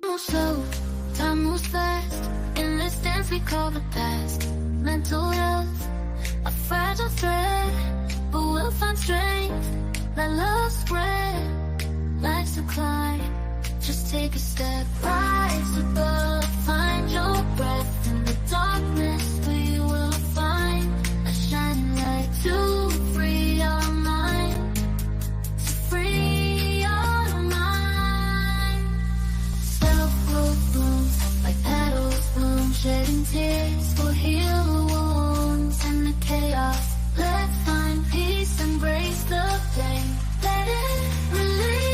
moves slow, time moves fast. In this dance we call the past. Mental health, a fragile thread, but we'll find strength. Let love spread, life's a climb. Just take a step, rise above, find your breath. In the darkness we will find a shining light to free our mind, to free our mind. Self-growth blooms like petals bloom, shedding tears will heal the wounds and the chaos. Let's find peace, embrace the pain, let it release.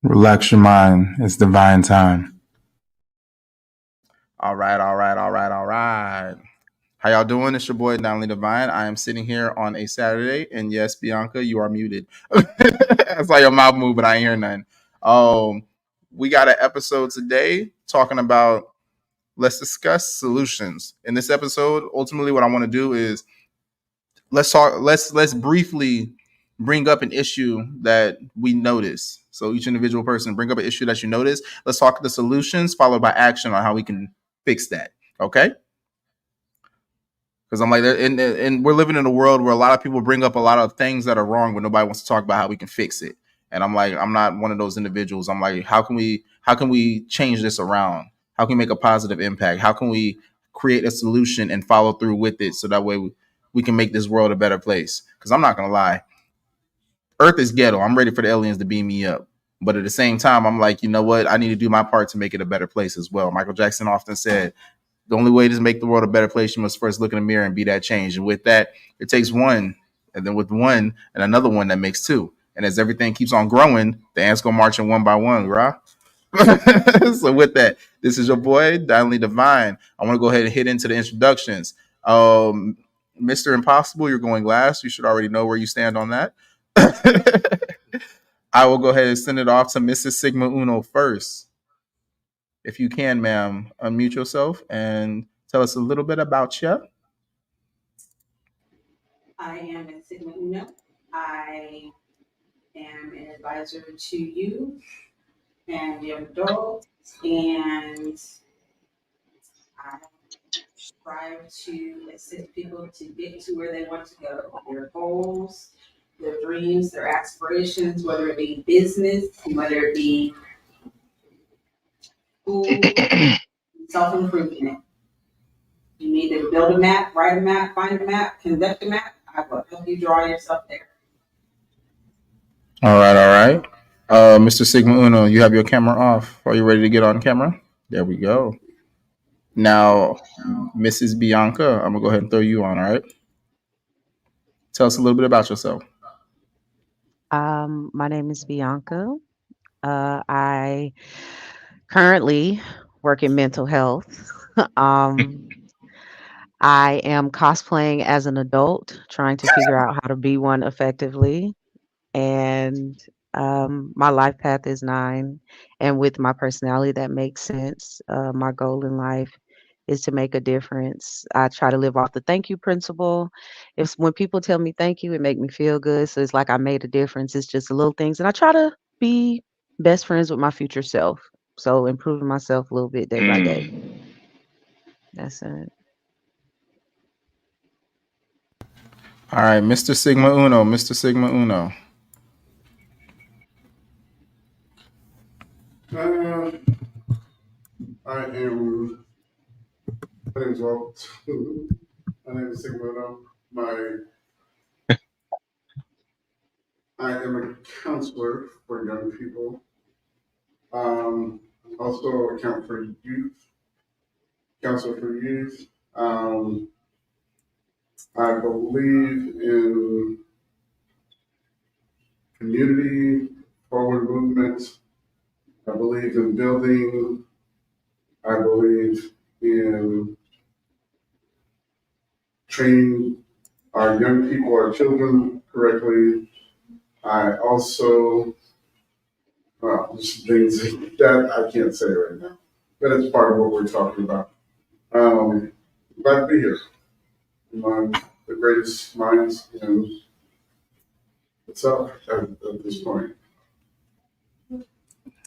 Relax your mind. It's divine time. All right. How y'all doing? It's your boy, Daunting Divine. I am sitting here on a Saturday, and yes, Bianca, you are muted. I saw your mouth move, but I ain't hear nothing. We got an episode today talking about let's discuss solutions. In this episode, ultimately, what I want to do is let's briefly bring up an issue that we notice. So each individual person bring up an issue that you notice. Let's talk the solutions followed by action on how we can fix that. Okay? Because I'm like, and we're living in a world where a lot of people bring up a lot of things that are wrong, but nobody wants to talk about how we can fix it. And I'm like, I'm not one of those individuals. I'm like, how can we change this around? How can we make a positive impact? How can we create a solution and follow through with it so that way we can make this world a better place? Because I'm not gonna lie, Earth is ghetto. I'm ready for the aliens to beam me up. But at the same time, I'm like, you know what? I need to do my part to make it a better place as well. Michael Jackson often said, the only way to make the world a better place, you must first look in the mirror and be that change. And with that, it takes one. And then with one and another one, that makes two. And as everything keeps on growing, the ants go marching one by one, right? So with that, this is your boy, Daunting Divine. I want to go ahead and hit into the introductions. Mr. Impossible, you're going last. You should already know where you stand on that. I will go ahead and send it off to Mrs. Sigma Uno first. If you can, ma'am, unmute yourself and tell us a little bit about you. I am at Sigma Uno. I am an advisor to you and young adults, and I strive to assist people to get to where they want to go, their goals, their dreams, their aspirations, whether it be business, whether it be school, self-improvement. You need to build a map, write a map, find a map, conduct a map. I will help you draw yourself there. All right. Mr. Sigma Uno, you have your camera off. Are you ready to get on camera? There we go. Now, Mrs. Bianca, I'm going to go ahead and throw you on, all right? Tell us a little bit about yourself. My name is Bianca. I currently work in mental health. I am cosplaying as an adult, trying to figure out how to be one effectively. And my life path is 9. And with my personality, that makes sense. My goal in life is to make a difference. I try to live off the thank you principle. When people tell me thank you, it make me feel good. So it's like I made a difference. It's just the little things. And I try to be best friends with my future self. So improving myself a little bit day by day. That's it. All right, Mr. Sigma Uno. Mr. Sigma Uno. I am. My name is Walt. My name is Sigma Uno. My I am a counselor for young people. Also account for youth, counselor for youth. I believe in community forward movement. I believe in building. I believe in training our young people, our children correctly. I also, well, just things that I can't say right now, but it's part of what we're talking about. Glad to be here among the greatest minds in itself at this point.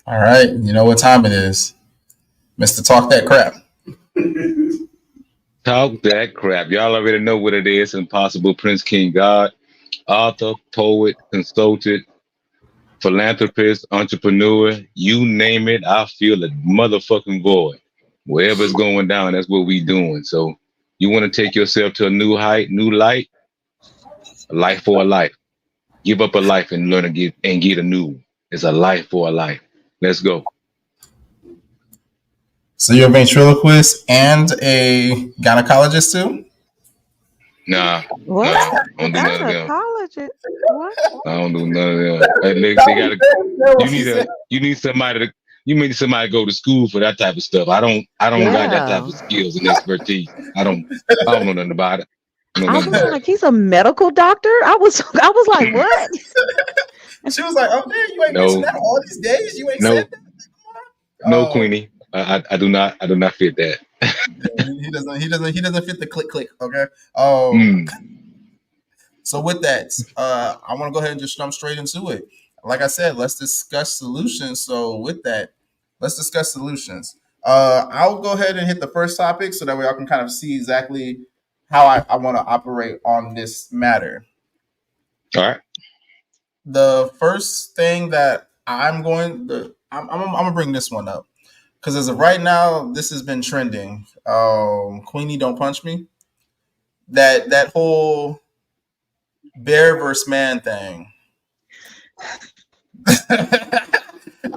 All right, you know what time it is, Mister Talk That Crap. Talk that crap. Y'all already know what it is. Impossible Prince King God, author, poet, consultant, philanthropist, entrepreneur, you name it. I feel a motherfucking void. Wherever it's going down, that's what we doing. So you want to take yourself to a new height, new light, a life for a life. Give up a life and learn to get a new one. It's a life for a life. Let's go. So you're a ventriloquist and a gynecologist too? Nah, What? nah, I don't do none of them. Gynecologist? What? I don't do none of them. They gotta. You need somebody to. You need somebody to go to school for that type of stuff. I don't got that type Yeah. of skills and expertise. I don't know nothing about it. I don't know I nothing was about like, he's a medical doctor? I was like, it. what? She was like, "Oh man, you ain't mentioned No, that all these days. You ain't said no, that." no, Oh, Queenie. I do not fit that. yeah, he doesn't fit the click. Okay. Oh, Mm. so with that, I want to go ahead and just jump straight into it. Like I said, let's discuss solutions. So with that, let's discuss solutions. I'll go ahead and hit the first topic so that way I can kind of see exactly how I want to operate on this matter. All right. The first thing that I'm gonna bring this one up because as of right now, this has been trending. Queenie, don't punch me. That whole bear versus man thing.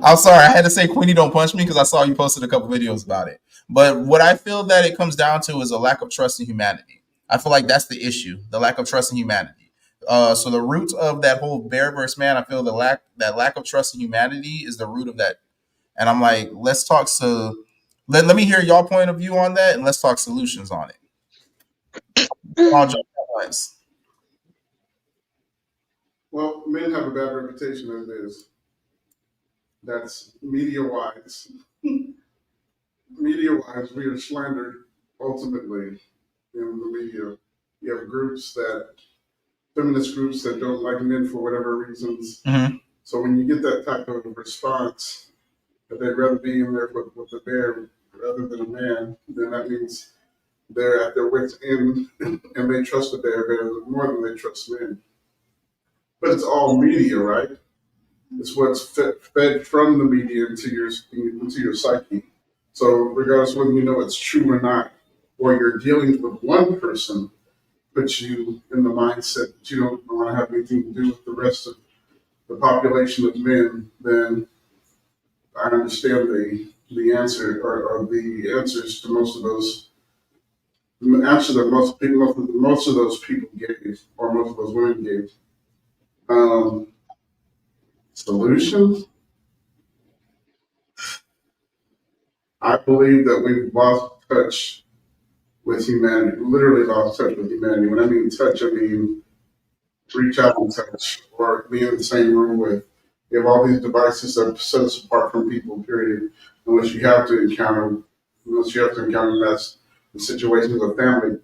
I'm sorry, I had to say Queenie don't punch me because I saw you posted a couple videos about it. But what I feel that it comes down to is a lack of trust in humanity. I feel like that's the issue, the lack of trust in humanity. So the root of that whole bear versus man, I feel that lack of trust in humanity is the root of that. And I'm like, let's talk. So let me hear y'all point of view on that, and let's talk solutions on it. I'll jump at once. Well, men have a bad reputation as it is. That's media wise. Media wise, we are slandered ultimately in the media. You have feminist groups that don't like men for whatever reasons. Mm-hmm. So when you get that type of response, that they'd rather be in there with a bear rather than a man, then that means they're at their wits' end and they trust the bear more than they trust men. But it's all media, right? It's what's fed from the media into your psyche. So regardless of whether you know it's true or not, or you're dealing with one person, puts you in the mindset that you don't want to have anything to do with the rest of the population of men, then I understand the answer or the answers to most of those the answer that most of those people gave or most of those women gave. Um, Solutions. I believe that we've lost touch with humanity. Literally lost touch with humanity. When I mean touch, I mean reach out and touch, or be in the same room with. You have all these devices that set us apart from people. Period. Unless you have to encounter, that's the situations of family.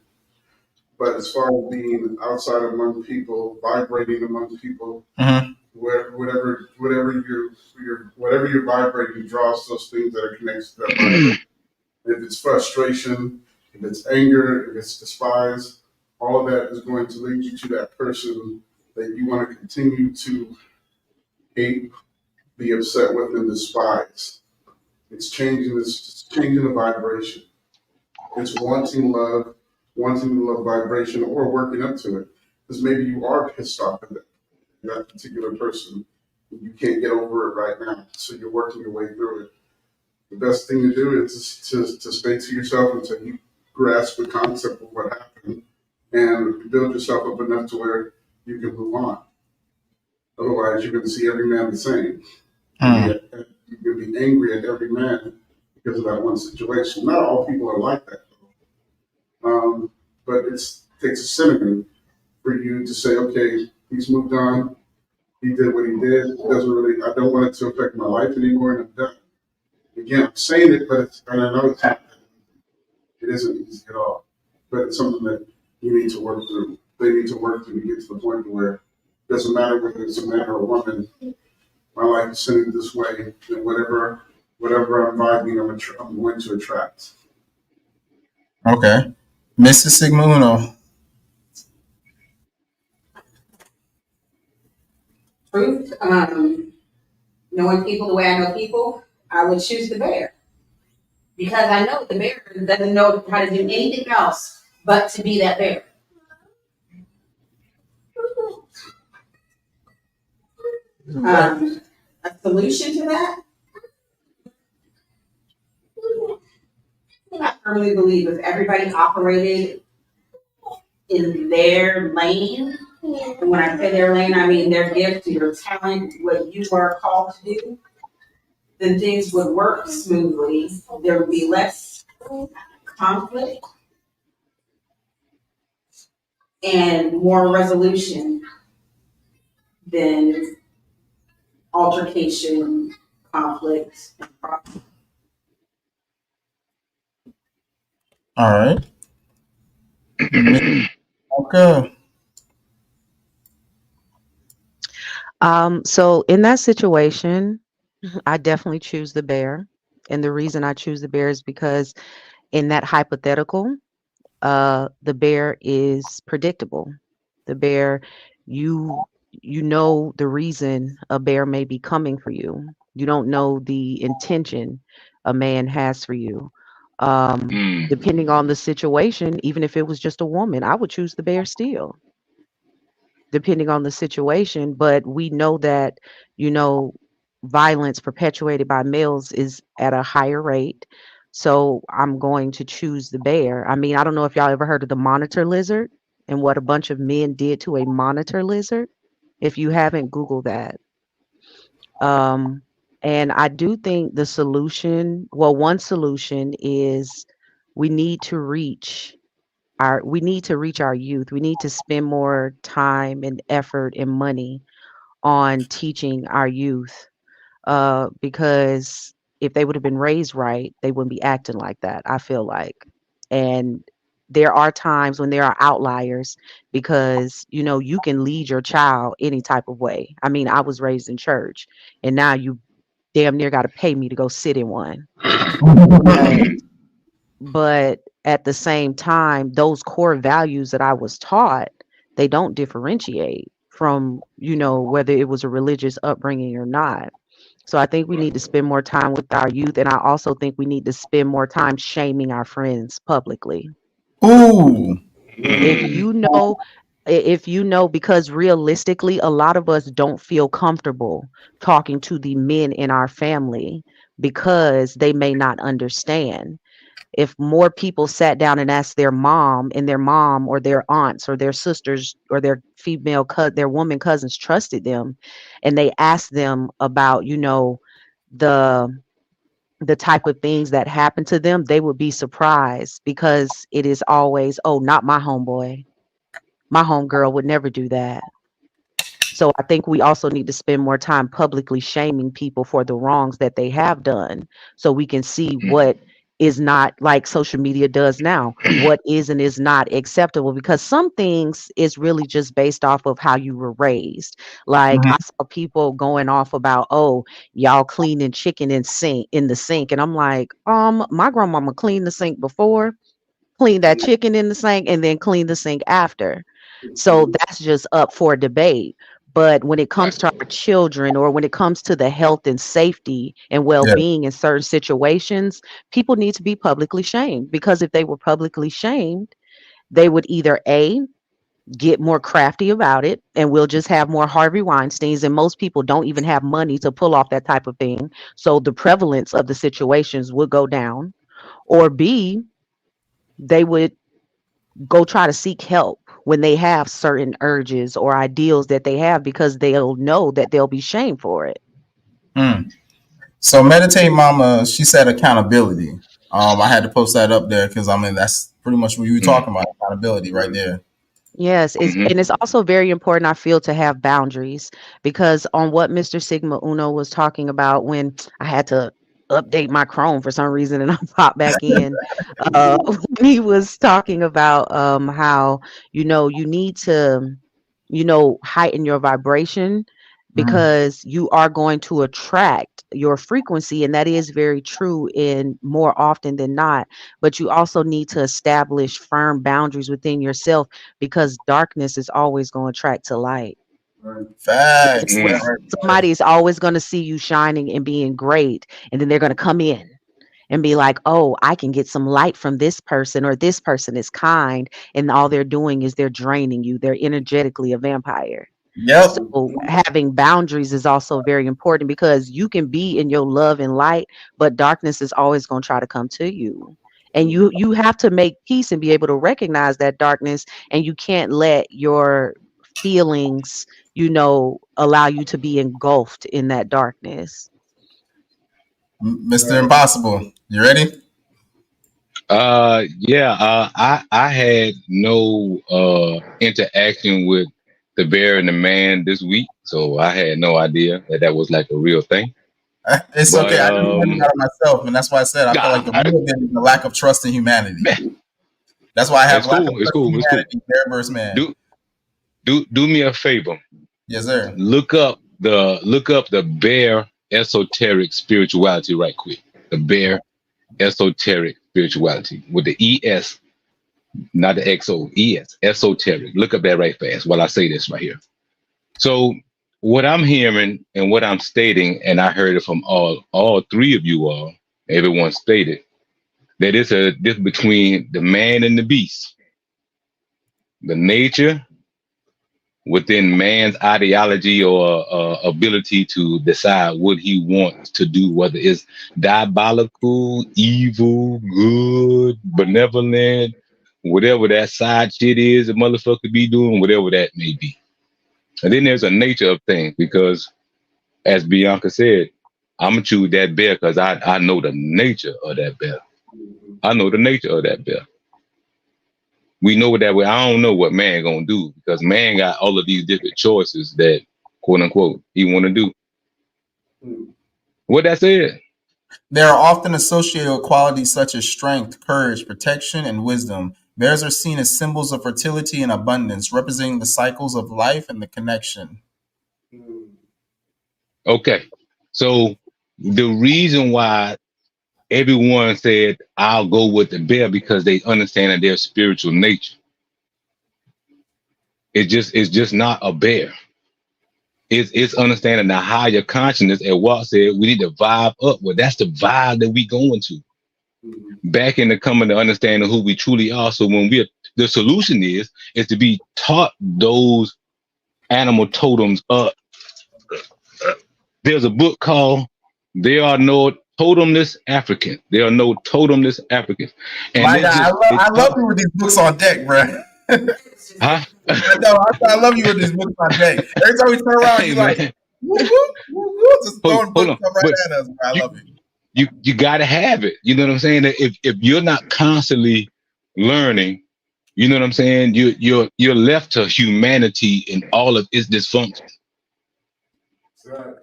But as far as being outside among people, vibrating among people, Mm-hmm. whatever you're vibrating draws those things that are connected to that vibration. If it's frustration, if it's anger, if it's despise, all of that is going to lead you to that person that you want to continue to hate, be upset with, and despise. It's changing the vibration. It's wanting the love vibration, or working up to it. Because maybe you are pissed off at that. that particular person. You can't get over it right now, so you're working your way through it. The best thing to do is to stay to yourself until you grasp the concept of what happened and build yourself up enough to where you can move on. Otherwise, you're going to see every man the same. You're going to be angry at every man because of that one situation. Not all people are like that, though. But it takes a synergy for you to say, okay, he's moved on. He did what he did. It doesn't really. I don't want it to affect my life anymore, and I'm done. Again, I'm saying it, but and I know it isn't easy at all. But it's something that you need to work through. They need to work through to get to the point where it doesn't matter whether it's a man or a woman. My life is sending this way, and whatever I'm vibing, I'm going to attract. Okay. Mrs. Sigma Uno. Truth, knowing people the way I know people, I would choose the bear. Because I know the bear doesn't know how to do anything else but to be that bear. A solution to that, I firmly believe if everybody operated in their lane, and when I say their lane, I mean their gift, your talent, what you are called to do, then things would work smoothly. There would be less conflict and more resolution than altercation, conflict, and problem. All right. Okay. So in that situation, I definitely choose the bear. And the reason I choose the bear is because in that hypothetical, the bear is predictable. The bear, you you know the reason a bear may be coming for you. You don't know the intention a man has for you. Depending on the situation, even if it was just a woman, I would choose the bear still, depending on the situation. But we know that, you know, violence perpetuated by males is at a higher rate. So I'm going to choose the bear. I mean, I don't know if y'all ever heard of the monitor lizard and what a bunch of men did to a monitor lizard. If you haven't, Google that. And I do think the solution, well, one solution is we need to reach our youth. We need to spend more time and effort and money on teaching our youth, because if they would have been raised right, they wouldn't be acting like that, I feel like. And there are times when there are outliers because, you know, you can lead your child any type of way. I mean, I was raised in church, and now you damn near got to pay me to go sit in one. But at the same time, those core values that I was taught, they don't differentiate from, you know, whether it was a religious upbringing or not. So I think we need to spend more time with our youth, and I also think we need to spend more time shaming our friends publicly. Ooh. If you know, if you know, because realistically, a lot of us don't feel comfortable talking to the men in our family because they may not understand. If more people sat down and asked their mom, and their mom or their aunts or their sisters or their their woman cousins trusted them, and they asked them about, you know, the the type of things that happen to them, they would be surprised, because it is always, oh, not my homeboy, my homegirl would never do that. So I think we also need to spend more time publicly shaming people for the wrongs that they have done, so we can see what is not, like social media does now, what is and is not acceptable, because some things is really just based off of how you were raised. Like I saw people going off about, oh, y'all cleaning chicken in the sink, and I'm like, my grandmama cleaned the sink before, clean that chicken in the sink, and then clean the sink after. So that's just up for debate. But when it comes to our children, or when it comes to the health and safety and Yeah. well-being in certain situations, people need to be publicly shamed, because if they were publicly shamed, they would either A, get more crafty about it, and we'll just have more Harvey Weinsteins, and most people don't even have money to pull off that type of thing. So the prevalence of the situations would go down. Or B, they would go try to seek help when they have certain urges or ideals that they have, because they'll know that they'll be shamed for it. Mm. So meditate, mama. She said accountability. I had to post that up there because I mean that's pretty much what you were talking about. Accountability, right there. Yes, Mm-hmm. and it's also very important, I feel, to have boundaries, because on what Mr. Sigma Uno was talking about, when I had to update my Chrome for some reason and I popped back in, when he was talking about how, you need to, heighten your vibration, Mm. because you are going to attract your frequency, and that is very true in more often than not. But you also need to establish firm boundaries within yourself, because darkness is always going to attract to light. Facts. Mm. Somebody is always going to see you shining and being great, and then they're going to come in and be like, oh, I can get some light from this person, or this person is kind, and all they're doing is they're draining you. They're energetically a vampire. Yep. So having boundaries is also very important, because you can be in your love and light, but darkness is always going to try to come to you. And you have to make peace and be able to recognize that darkness, and you can't let your feelings, allow you to be engulfed in that darkness. Mr. Impossible. You ready? Yeah. I had no interaction with the bear and the man this week, so I had no idea that was like a real thing. It's But okay. I just learned about it myself, and that's why I said I feel like the real thing is the lack of trust in humanity. That's why I have it's lack of cool. It's trust in cool. It's cool. humanity. Bear versus man. Do me a favor. Yes, sir. Look up the bear esoteric spirituality right quick. The bear esoteric spirituality with the ES, not the XO, ES, esoteric. Look up that right fast while I say this right here. So what I'm hearing and what I'm stating, and I heard it from all three of you all, everyone stated that it's a difference between the man and the beast, the nature within man's ideology or ability to decide what he wants to do, whether it's diabolical, evil, good, benevolent, whatever that side shit is, the motherfucker be doing, whatever that may be. And then there's a nature of things, because as Bianca said, I'm gonna choose that bear because I know the nature of that bear. I know the nature of that bear. We know that way. I don't know what man gonna do, because man got all of these different choices that, quote unquote, he want to do. What that said? They are often associated with qualities such as strength, courage, protection, and wisdom. Bears are seen as symbols of fertility and abundance, representing the cycles of life and the connection. Okay, so the reason why everyone said I'll go with the bear, because they understand that their spiritual nature. It's just not a bear. It's understanding the higher consciousness. And Walt said we need to vibe up. Well, that's the vibe that we going to. Back into coming to understanding who we truly are. So when the solution is to be taught those animal totems up. There's a book called "There Are No Totemless Africans." There are no totemless Africans. And my God, I love you with these books on deck, bro. Huh? I love you with these books on deck. Every time we turn around, Hey, you're man. like, woo, woo, woo, woo, just throwing books up right at us, bro. I love it. You got to have it. You know what I'm saying? If you're not constantly learning, you know what I'm saying, you're left to humanity and all of its dysfunction.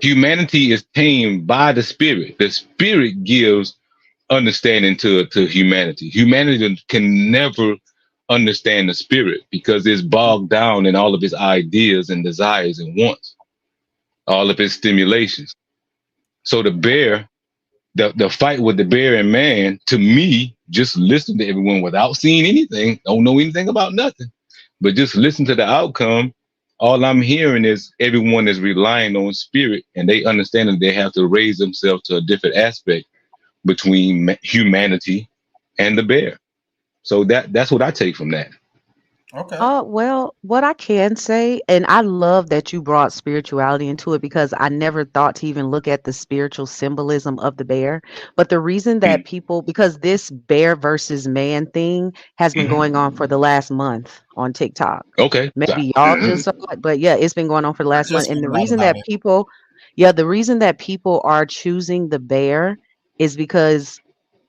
Humanity is tamed by the spirit. The spirit gives understanding to humanity. Humanity can never understand the spirit because it's bogged down in all of its ideas and desires and wants, all of its stimulations. So the bear, the fight with the bear and man, to me, just listen to everyone without seeing anything, don't know anything about nothing, but just listen to the outcome. All I'm hearing is everyone is relying on spirit, and they understand that they have to raise themselves to a different aspect between humanity and the bear. So that's what I take from that. Okay. Well, what I can say, and I love that you brought spirituality into it because I never thought to even look at the spiritual symbolism of the bear. But the reason that people, because this bear versus man thing has been Mhm. going on for the last month on TikTok. Okay. Maybe y'all just saw it, but yeah, it's been going on for the I last month. just And found the out reason about that it. people, yeah, the reason that people are choosing the bear is because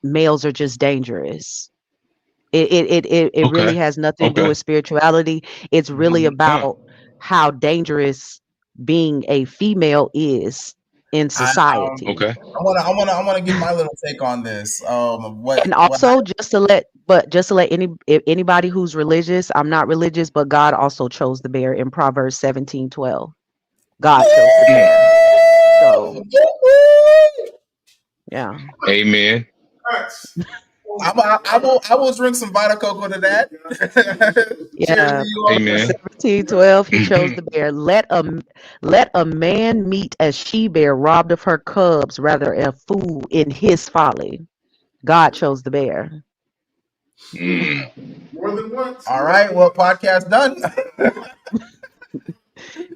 males are just dangerous. It really Okay. has nothing to do Okay. with spirituality. It's really Huh. about how dangerous being a female is in I society. Okay. I wanna give my little take on this. And What also just to let anybody who's religious, I'm not religious, but God also chose the bear in Proverbs 17:12. God chose the Mm. bear. So yeah. Amen. Facts. I will drink some Vita Coco to that. Cheers to Yeah. you all. Proverbs Amen. 17:12, he chose the bear. Let a man meet a she bear robbed of her cubs, rather a fool in his folly. God chose the bear. Mm. More than once. All right, well, podcast done.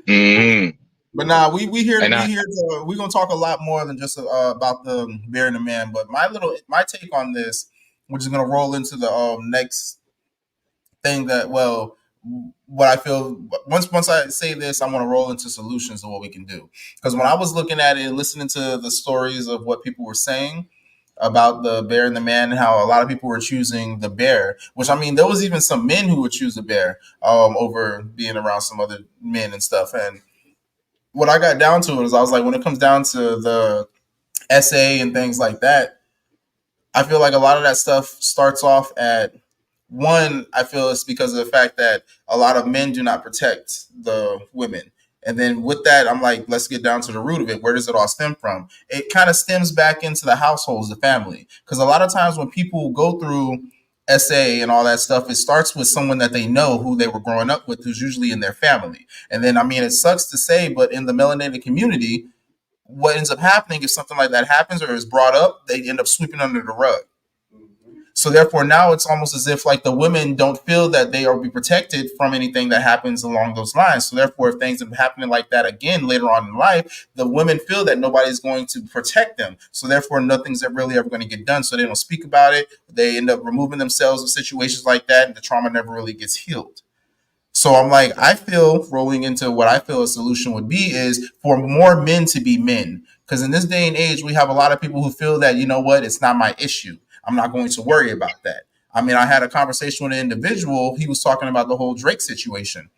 Mm. But nah, And I. we gonna talk a lot more than just about the bear and the man. But my take on this, which is gonna roll into the next thing that what I feel once I say this, I'm gonna roll into solutions of what we can do. Because when I was looking at it and listening to the stories of what people were saying about the bear and the man and how a lot of people were choosing the bear, which I mean there was even some men who would choose the bear over being around some other men and stuff. And what I got down to is I was like, when it comes down to the essay and things like that, I feel like a lot of that stuff starts off at one. I feel it's because of the fact that a lot of men do not protect the women. And then with that, I'm like, let's get down to the root of it. Where does it all stem from? It kind of stems back into the households, the family. Because a lot of times when people go through SA and all that stuff, it starts with someone that they know who they were growing up with, who's usually in their family. And then, I mean, it sucks to say, but in the melanated community, what ends up happening if something like that happens or is brought up, they end up sweeping under the rug. So therefore, now it's almost as if like the women don't feel that they are be protected from anything that happens along those lines. So therefore, if things are happening like that again later on in life, the women feel that nobody's going to protect them. So therefore, nothing's really ever going to get done. So they don't speak about it. They end up removing themselves of situations like that, and the trauma never really gets healed. So I'm like, I feel rolling into what I feel a solution would be is for more men to be men. Because in this day and age, we have a lot of people who feel that, you know what, it's not my issue. I'm not going to worry about that. I mean, I had a conversation with an individual. He was talking about the whole Drake situation.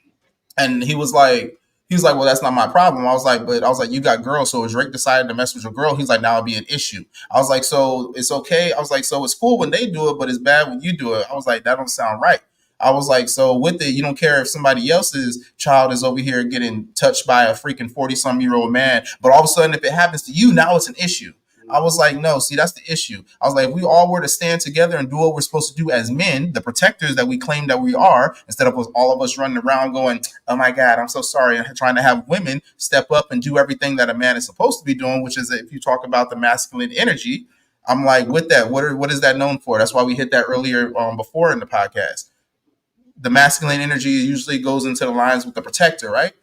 And he was like, well, that's not my problem. I was like, you got girls. So if Drake decided to mess with your girl, he's like, now it'll be an issue. I was like, so it's okay. I was like, so it's cool when they do it, but it's bad when you do it. I was like, that don't sound right. I was like, so with it, you don't care if somebody else's child is over here getting touched by a freaking 40-some-year-old man, but all of a sudden, if it happens to you, now it's an issue. I was like, no, see, that's the issue. I was like, if we all were to stand together and do what we're supposed to do as men, the protectors that we claim that we are, instead of all of us running around going, oh my God, I'm so sorry, and trying to have women step up and do everything that a man is supposed to be doing, which is if you talk about the masculine energy, I'm like, with that, what is that known for? That's why we hit that earlier before in the podcast. The masculine energy usually goes into the lines with the protector, right?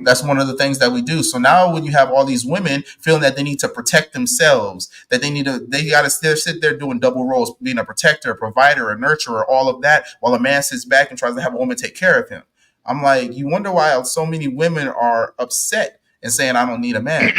That's one of the things that we do. So now when you have all these women feeling that they need to protect themselves, that they got to still sit there doing double roles, being a protector, a provider, a nurturer, all of that, while a man sits back and tries to have a woman take care of him. I'm like, you wonder why so many women are upset and saying, I don't need a man.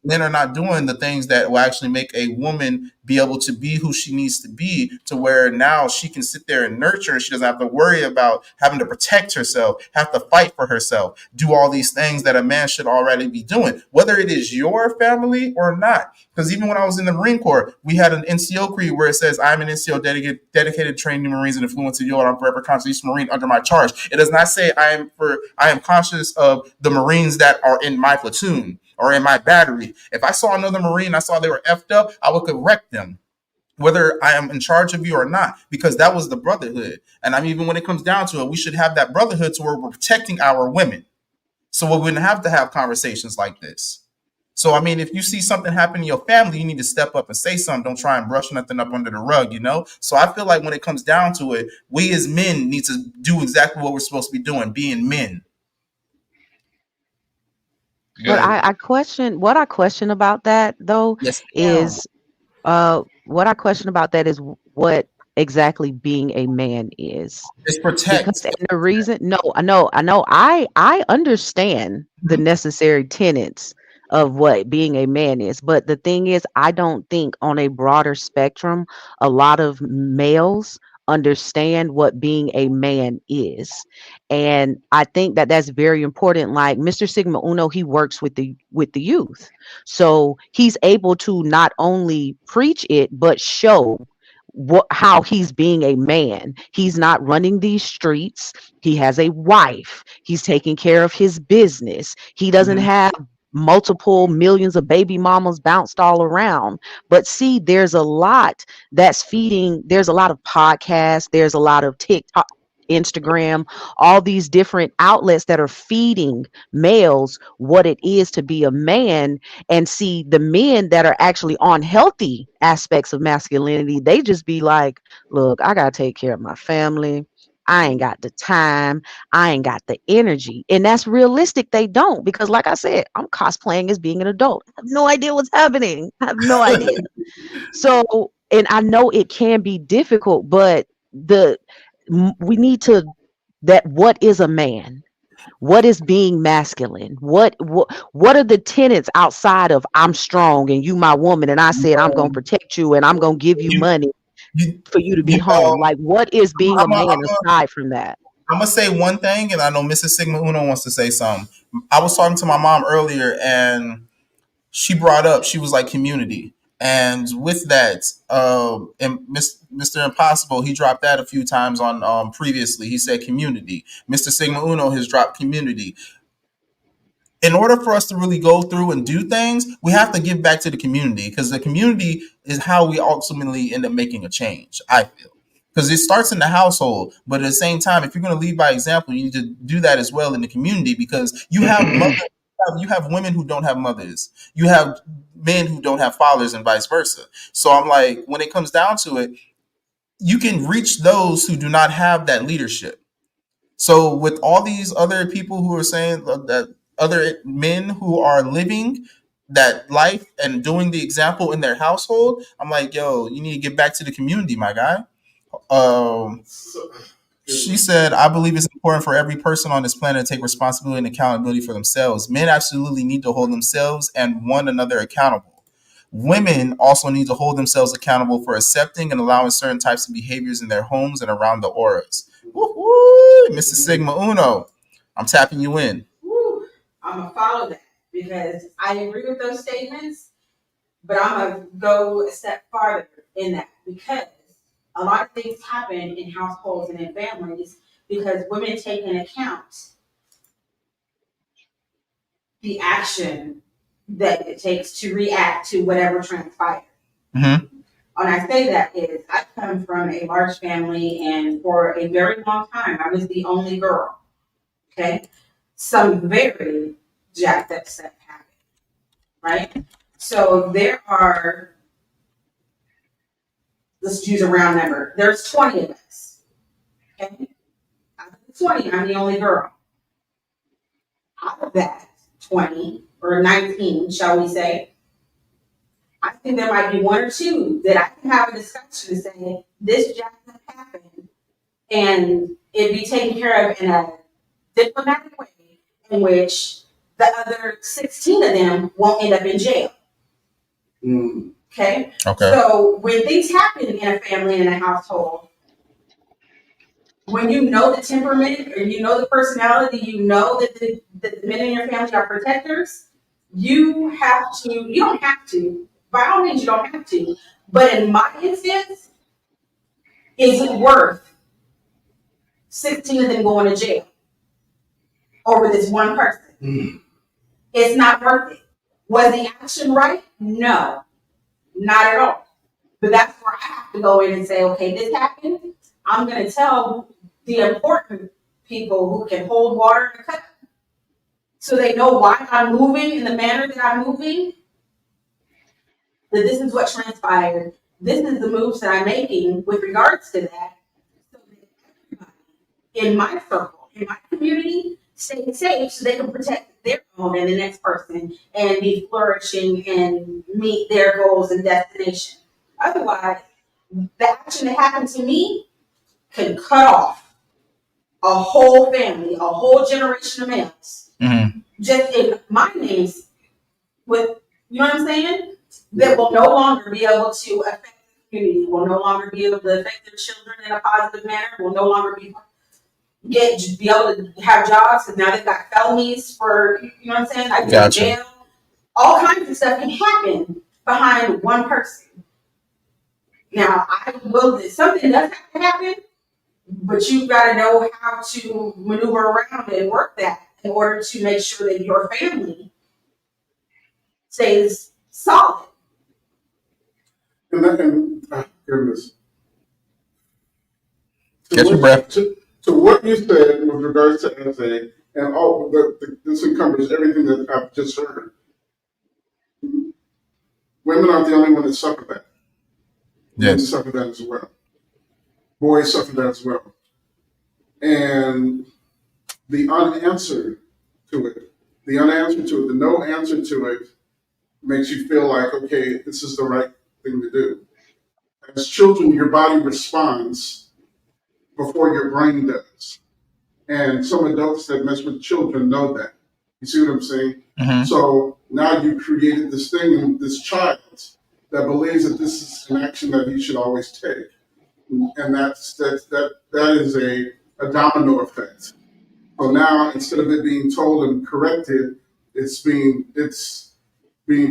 Men are not doing the things that will actually make a woman be able to be who she needs to be, to where now she can sit there and nurture. She doesn't have to worry about having to protect herself, have to fight for herself, do all these things that a man should already be doing, whether it is your family or not. Because even when I was in the Marine Corps, we had an NCO creed where it says, I'm an NCO dedicated to training Marines and influence of you, and I'm forever conscious of each Marine under my charge. It does not say I am conscious of the Marines that are in my platoon or in my battery. If I saw another Marine, I saw they were effed up, I would correct them, whether I am in charge of you or not, because that was the brotherhood. And I mean, even when it comes down to it, we should have that brotherhood to where we're protecting our women. So we wouldn't have to have conversations like this. So I mean, if you see something happen in your family, you need to step up and say something. Don't try and brush nothing up under the rug, you know? So I feel like when it comes down to it, we as men need to do exactly what we're supposed to be doing, being men. But Yeah. what I question about that though Yes, ma'am. is what I question about that is what exactly being a man is. It's Because protect. and the reason no, I understand the Mhm. necessary tenets of what being a man is, but the thing is I don't think on a broader spectrum a lot of males understand what being a man is. And I think that that's very important. Like Mr. Sigma Uno, he works with the youth. So he's able to not only preach it but show how he's being a man. He's not running these streets. He has a wife. He's taking care of his business. He doesn't Mhm. have multiple millions of baby mamas bounced all around. But see, there's a lot there's a lot of podcasts, there's a lot of TikTok, Instagram, all these different outlets that are feeding males what it is to be a man. And see, the men that are actually on healthy aspects of masculinity, they just be like, look, I gotta take care of my family. I ain't got the time. I ain't got the energy. And that's realistic. They don't, because like I said, I'm cosplaying as being an adult. I have no idea what's happening. I have no idea. So, and I know it can be difficult, but we need to, that what is a man? What is being masculine? What are the tenets outside of I'm strong and you my woman and I said I'm gonna Um, protect you and I'm gonna give you you, money you, for you to be you, home? Like what is being a I'm, man I'm, aside from that? I'm gonna say one thing, and I know Mrs. Sigma Uno wants to say something. I was talking to my mom earlier, and she brought up, she was like, community, and with that, and Mr. Impossible, he dropped that a few times on previously. He said community. Mr. Sigma Uno has dropped community. In order for us to really go through and do things, we have to give back to the community, because the community is how we ultimately end up making a change, I feel. Because it starts in the household, but at the same time, if you're going to lead by example, you need to do that as well in the community, because you have you have women who don't have mothers, you have men who don't have fathers, and vice versa. So I'm like, when it comes down to it, you can reach those who do not have that leadership. So with all these other people who are saying that, other men who are living that life and doing the example in their household, I'm like, yo, you need to get back to the community, my guy. Um, So, she said, I believe it's important for every person on this planet to take responsibility and accountability for themselves. Men absolutely need to hold themselves and one another accountable. Women also need to hold themselves accountable for accepting and allowing certain types of behaviors in their homes and around the auras. Woo-hoo, Mr. Sigma Uno, I'm tapping you in. Woo, I'm gonna follow that because I agree with those statements, but I'm gonna go a step farther in that because a lot of things happen in households and in families because women take into account the action that it takes to react to whatever transpires. Mm-hmm. When I say that is, I come from a large family, and for a very long time, I was the only girl. Okay, some very jacked up stuff happened, right? So there are, let's use a round number. There's 20 of us. Okay, out of the 20, I'm the only girl. Out of that 20 or 19, shall we say, I think there might be one or two that I can have a discussion and say, this jacked up happened, and it be taken care of in a diplomatic way in which the other 16 of them won't end up in jail. Okay? Okay. So when things happen in a family and in a household, when you know the temperament or you know the personality, you know that the men in your family are protectors, you don't have to, by all means, you don't have to. But in my instance, is it worth 16 of them going to jail over this one person? It's not worth it. Was the action right? No, not at all. But that's where I have to go in and say, okay, this happened. I'm going to tell the important people who can hold water in a cup so they know why I'm moving in the manner that I'm moving, that this is what transpired. This is the moves that I'm making with regards to that. So that everybody in my circle, in my community, stay safe so they can protect their own and the next person and be flourishing and meet their goals and destination. Otherwise, the action that happened to me can cut off a whole family, a whole generation of males. Mm-hmm. Just in my names, with, you know what I'm saying? That will no longer be able to affect the community, will no longer be able to affect their children in a positive manner, will no longer be able to have jobs, because now they've got felonies for, you know what I'm saying? I get in jail. All kinds of stuff can happen behind one person. Now, if something does have to happen, but you've got to know how to maneuver around and work that in order to make sure that your family stays solid. Goodness. Catch your breath. To what you said with regards to essay, and all this encompasses everything that I've just heard. Women aren't the only ones that suffer that. Men suffer that as well. Boys suffer that as well. And the unanswer to it, the no answer to it makes you feel like, okay, this is the right thing to do. As children, your body responds before your brain does. And some adults that mess with children know that. You see what I'm saying? Mm-hmm. So now you created this thing in this child that believes that this is an action that he should always take. And that is a domino effect. So now, instead of it being told and corrected, it's being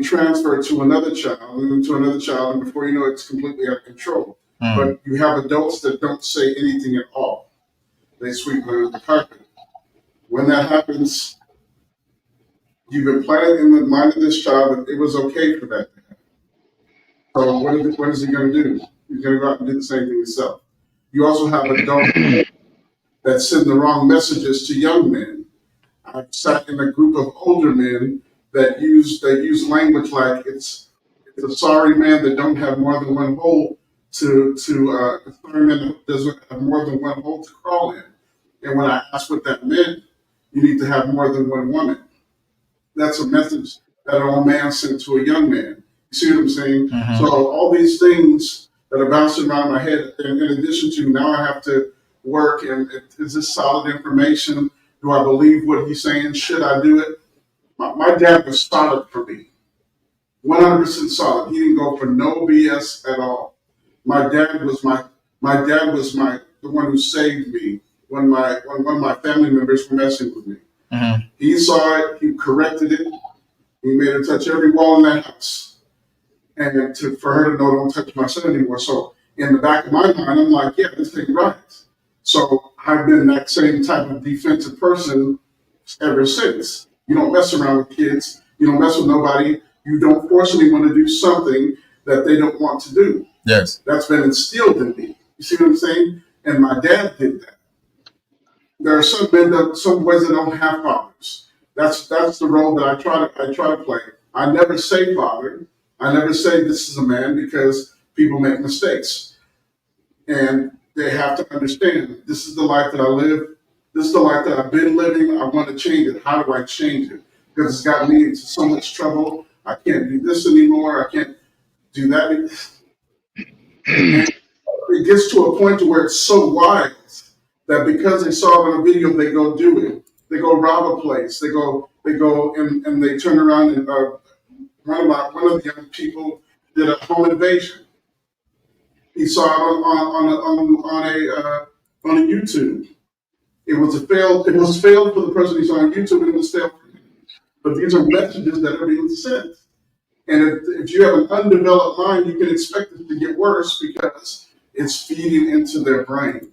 transferred to another child, and to another child, and before you know it, it's completely out of control. But you have adults that don't say anything at all. They sweep under the carpet. When that happens, you've implanted in the mind of this child that it was okay for that to happen. So what is he going to do? He's going to go out and do the same thing himself. You also have adults that send the wrong messages to young men. I've sat in a group of older men that use language like it's a sorry man that don't have more than one hole to a sorry man that doesn't have more than one hole to crawl in. And when I asked what that meant, you need to have more than one woman. That's a message that an old man sent to a young man. You see what I'm saying? Mm-hmm. So all these things that are bouncing around my head, and in addition to now I have to work, and is this solid information? Do I believe what he's saying? Should I do it? My dad was solid for me. 100% solid. He didn't go for no BS at all. My dad was the one who saved me when one of my family members were messing with me. Mm-hmm. He saw it, he corrected it, he made her touch every wall in that house. And for her to know, don't touch my son anymore. So in the back of my mind, I'm like, yeah, this ain't right. So I've been that same type of defensive person ever since. You don't mess around with kids. You don't mess with nobody. You don't force anyone to do something that they don't want to do. Yes. That's been instilled in me. You see what I'm saying? And my dad did that. There are some boys that don't have fathers. That's the role that I try to play. I never say father. I never say this is a man, because people make mistakes. And they have to understand, this is the life that I live. This is the life that I've been living. I want to change it. How do I change it? Because it's got me into so much trouble. I can't do this anymore. I can't do that. And it gets to a point to where it's so wild that because they saw it on a video, they go do it. They go rob a place. They go and they turn around and one of the young people did a home invasion. He saw it on a YouTube. It was failed for the person he saw on YouTube, and it was failed for him. But these are messages that are being sent. And if you have an undeveloped mind, you can expect it to get worse because it's feeding into their brain.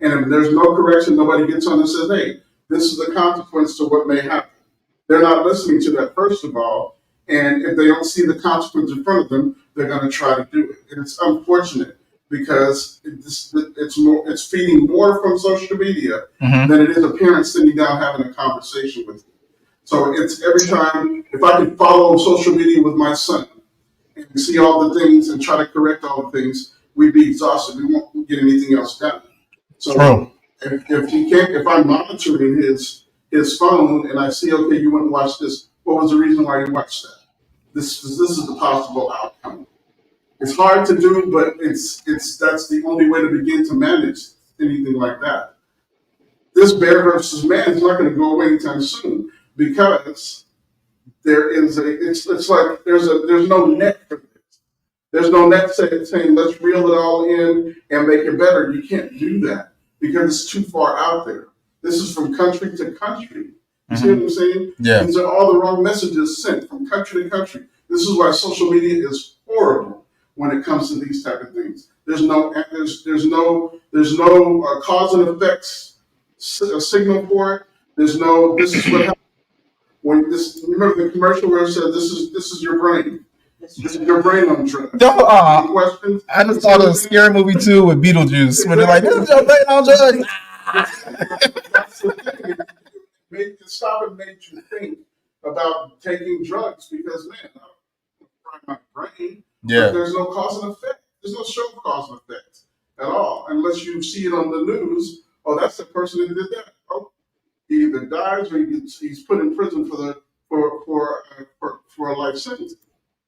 And if there's no correction, nobody gets on and says, hey, this is the consequence to what may happen. They're not listening to that, first of all. And if they don't see the consequence in front of them, they're going to try to do it. And it's unfortunate because it's feeding more from social media than it is a parent sitting down having a conversation with you. So it's every time, if I can follow social media with my son and see all the things and try to correct all the things, we'd be exhausted. We won't get anything else done. So True. if he can't, if I'm monitoring his phone and I see, okay, you went and watched this, what was the reason why you watched that? This is the possible outcome. It's hard to do, but it's that's the only way to begin to manage anything like that. This bear versus man is not going to go away anytime soon because there is it's like there's no net for this. There's no net saying let's reel it all in and make it better. You can't do that because it's too far out there. This is from country to country. You see what I'm saying? Yeah. These are all the wrong messages sent from country to country. This is why social media is horrible when it comes to these type of things. There's no cause and effects signal for it. There's no this is what happens when this. Remember the commercial where it said this is your brain. This is your brain on drugs. No, Questions? I just saw the scary movie too with Beetlejuice where they're like, "This is your brain on drugs." That's the thing. It stop and made you think about taking drugs because man, I'm my brain. Yeah. But there's no cause and effect. There's no show cause and effect at all, unless you see it on the news. Oh, that's the person who did that. Oh, he either dies or he's put in prison for a life sentence.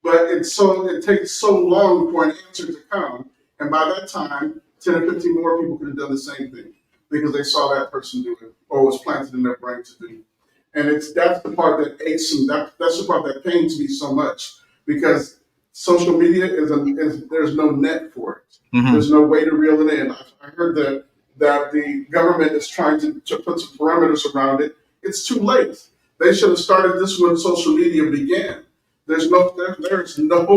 But it takes so long for an answer to come, and by that time, 10 or 15 more people could have done the same thing because they saw that person do it or was planted in their brain to do. And that's the part that aches and that's the part that pains me so much because social media is there's no net for it. Mhm. There's no way to reel it in. I heard that the government is trying to put some parameters around it. It's too late. They should have started this when social media began. There's no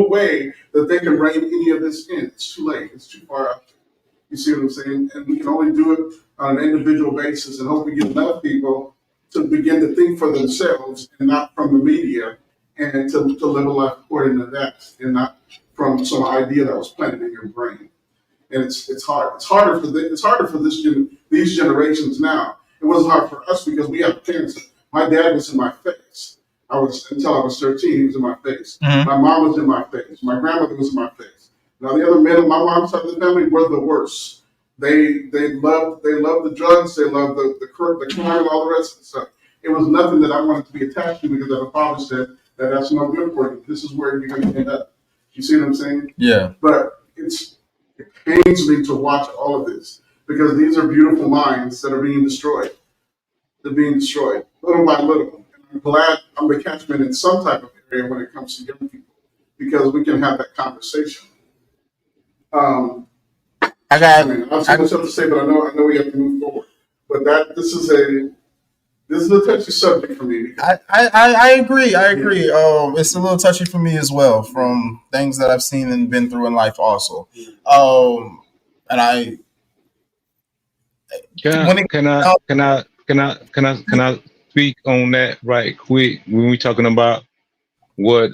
way that they can rein any of this in. It's too late. It's too far out there. You see what I'm saying? And we can only do it on an individual basis and hope we get enough people to begin to think for themselves and not from the media and to live a life according to that and not from some idea that was planted in your brain. And it's hard. It's harder for these generations now. It wasn't hard for us because we have parents. My dad was in my face. Until I was 13, he was in my face. Mhm. My mom was in my face. My grandmother was in my face. Now the other men on my mom's side of the family were the worst. They loved the drugs. They loved the crime and all the rest of the stuff. It was nothing that I wanted to be attached to because the father said that's no good for you. This is where you're going to end up. You see what I'm saying? Yeah. But it pains me to watch all of this because these are beautiful minds that are being destroyed. They're being destroyed little by little. I'm glad I'm the catchment in some type of area when it comes to young people because we can have that conversation. I have so much to say, but I know we have to move forward. But this is a touchy subject for me. I agree. It's a little touchy for me as well from things that I've seen and been through in life also. And I Can I speak on that right quick when we talking about what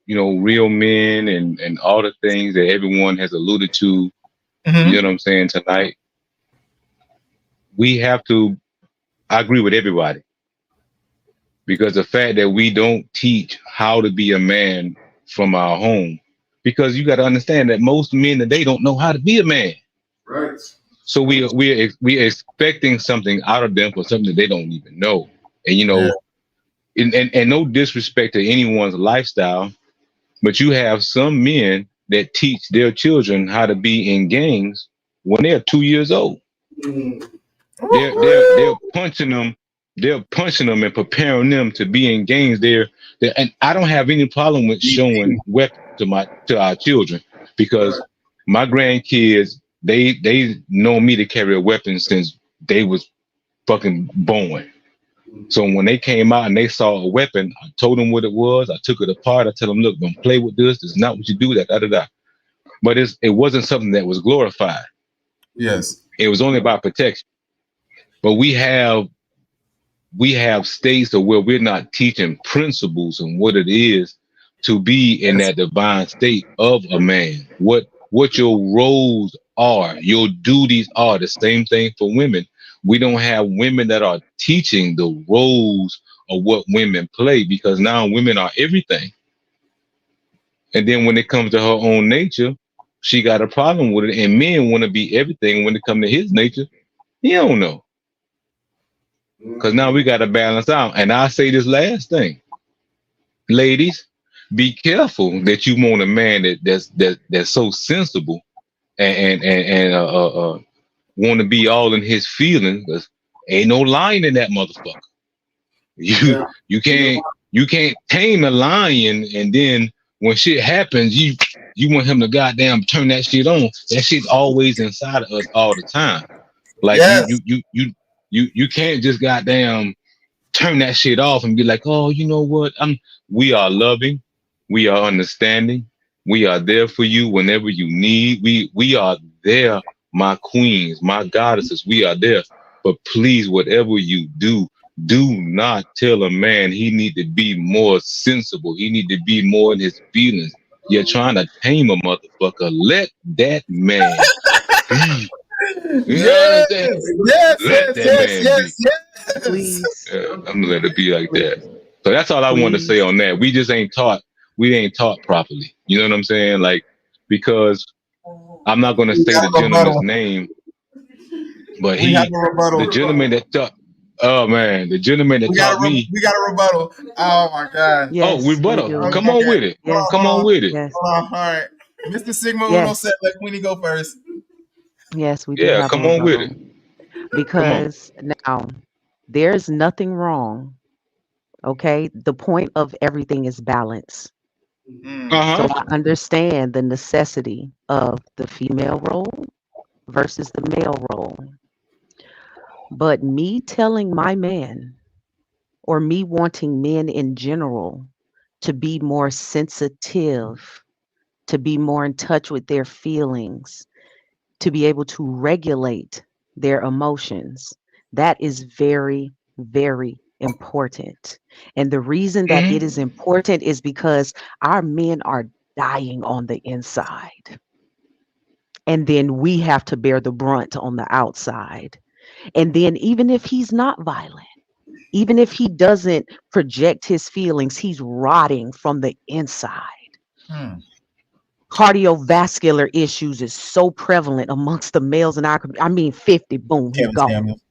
real men and all the things that everyone has alluded to. Mhm. You know what I'm saying tonight. We have to. I agree with everybody because the fact that we don't teach how to be a man from our home, because you got to understand that most men today don't know how to be a man. Right. So we're expecting something out of them for something that they don't even know. And and no disrespect to anyone's lifestyle, but you have some men that teach their children how to be in gangs when they're 2 years old. Mm. They're punching them. They're punching them and preparing them to be in gangs. And I don't have any problem with showing weapons to our children because my grandkids they know me to carry a weapon since they was fucking born. So when they came out and they saw a weapon, I told them what it was. I took it apart. I tell them, look, don't play with this. This is not what you do. Da. But it wasn't something that was glorified. Yes. It was only about protection. But we have states where we're not teaching principles and what it is to be in that divine state of a man. What your roles are, your duties are. The same thing for women. We don't have women that are teaching the roles of what women play, because now women are everything. And then when it comes to her own nature, she got a problem with it. And men want to be everything. When it comes to his nature, he don't know. Because now we got to balance out. And I say this last thing, ladies, be careful that you want a man that's so sensible and want to be all in his feelings. 'Cause ain't no lion in that motherfucker. You Yeah. you can't tame a lion, and then when shit happens, you want him to goddamn turn that shit on. That shit's always inside of us all the time. Like Yes. you can't just goddamn turn that shit off and be like, oh, you know what? We are loving, we are understanding, we are there for you whenever you need. We are there, my queens, my goddesses, we are there. But please, whatever you do not tell a man he need to be more sensible. He need to be more in his feelings. You're trying to tame a motherfucker. Let that man be. You know what I'm Yes. saying? Yes. Let Yes. that Yes. man be. Yes. Yes. Please, Yeah, I'm gonna let it be like that. So that's all I want to say please. on that. We just ain't taught. We ain't taught properly. You know what I'm saying? Like, because I'm not gonna We say got the a gentleman's rebuttal. name, but We have a the rebuttal. gentleman that taught. Oh man, the gentleman that taught me. We got a rebuttal. Oh my god. Oh, Yes, we rebuttal. do. Come on Okay. with it. Yes, Come on with it. yes, Hold on. All right. Mr. Sigma Uno said yes, let Queenie go first. yes, we do Yeah, have a come on with it. rebuttal. Come on. Because now there's nothing wrong. Okay. The point of everything is balance. Mm. Uh So huh. I understand the necessity of the female role versus the male role. But me telling my man or me wanting men in general to be more sensitive, to be more in touch with their feelings, to be able to regulate their emotions, that is very, very important. And the reason that it is Mm-hmm. important is because our men are dying on the inside. And then we have to bear the brunt on the outside. And then, even if he's not violent, even if he doesn't project his feelings, he's rotting from the inside. Hmm. Cardiovascular issues is so prevalent amongst the males in our community. I mean, 50, boom, he Kevin gone. Samuels.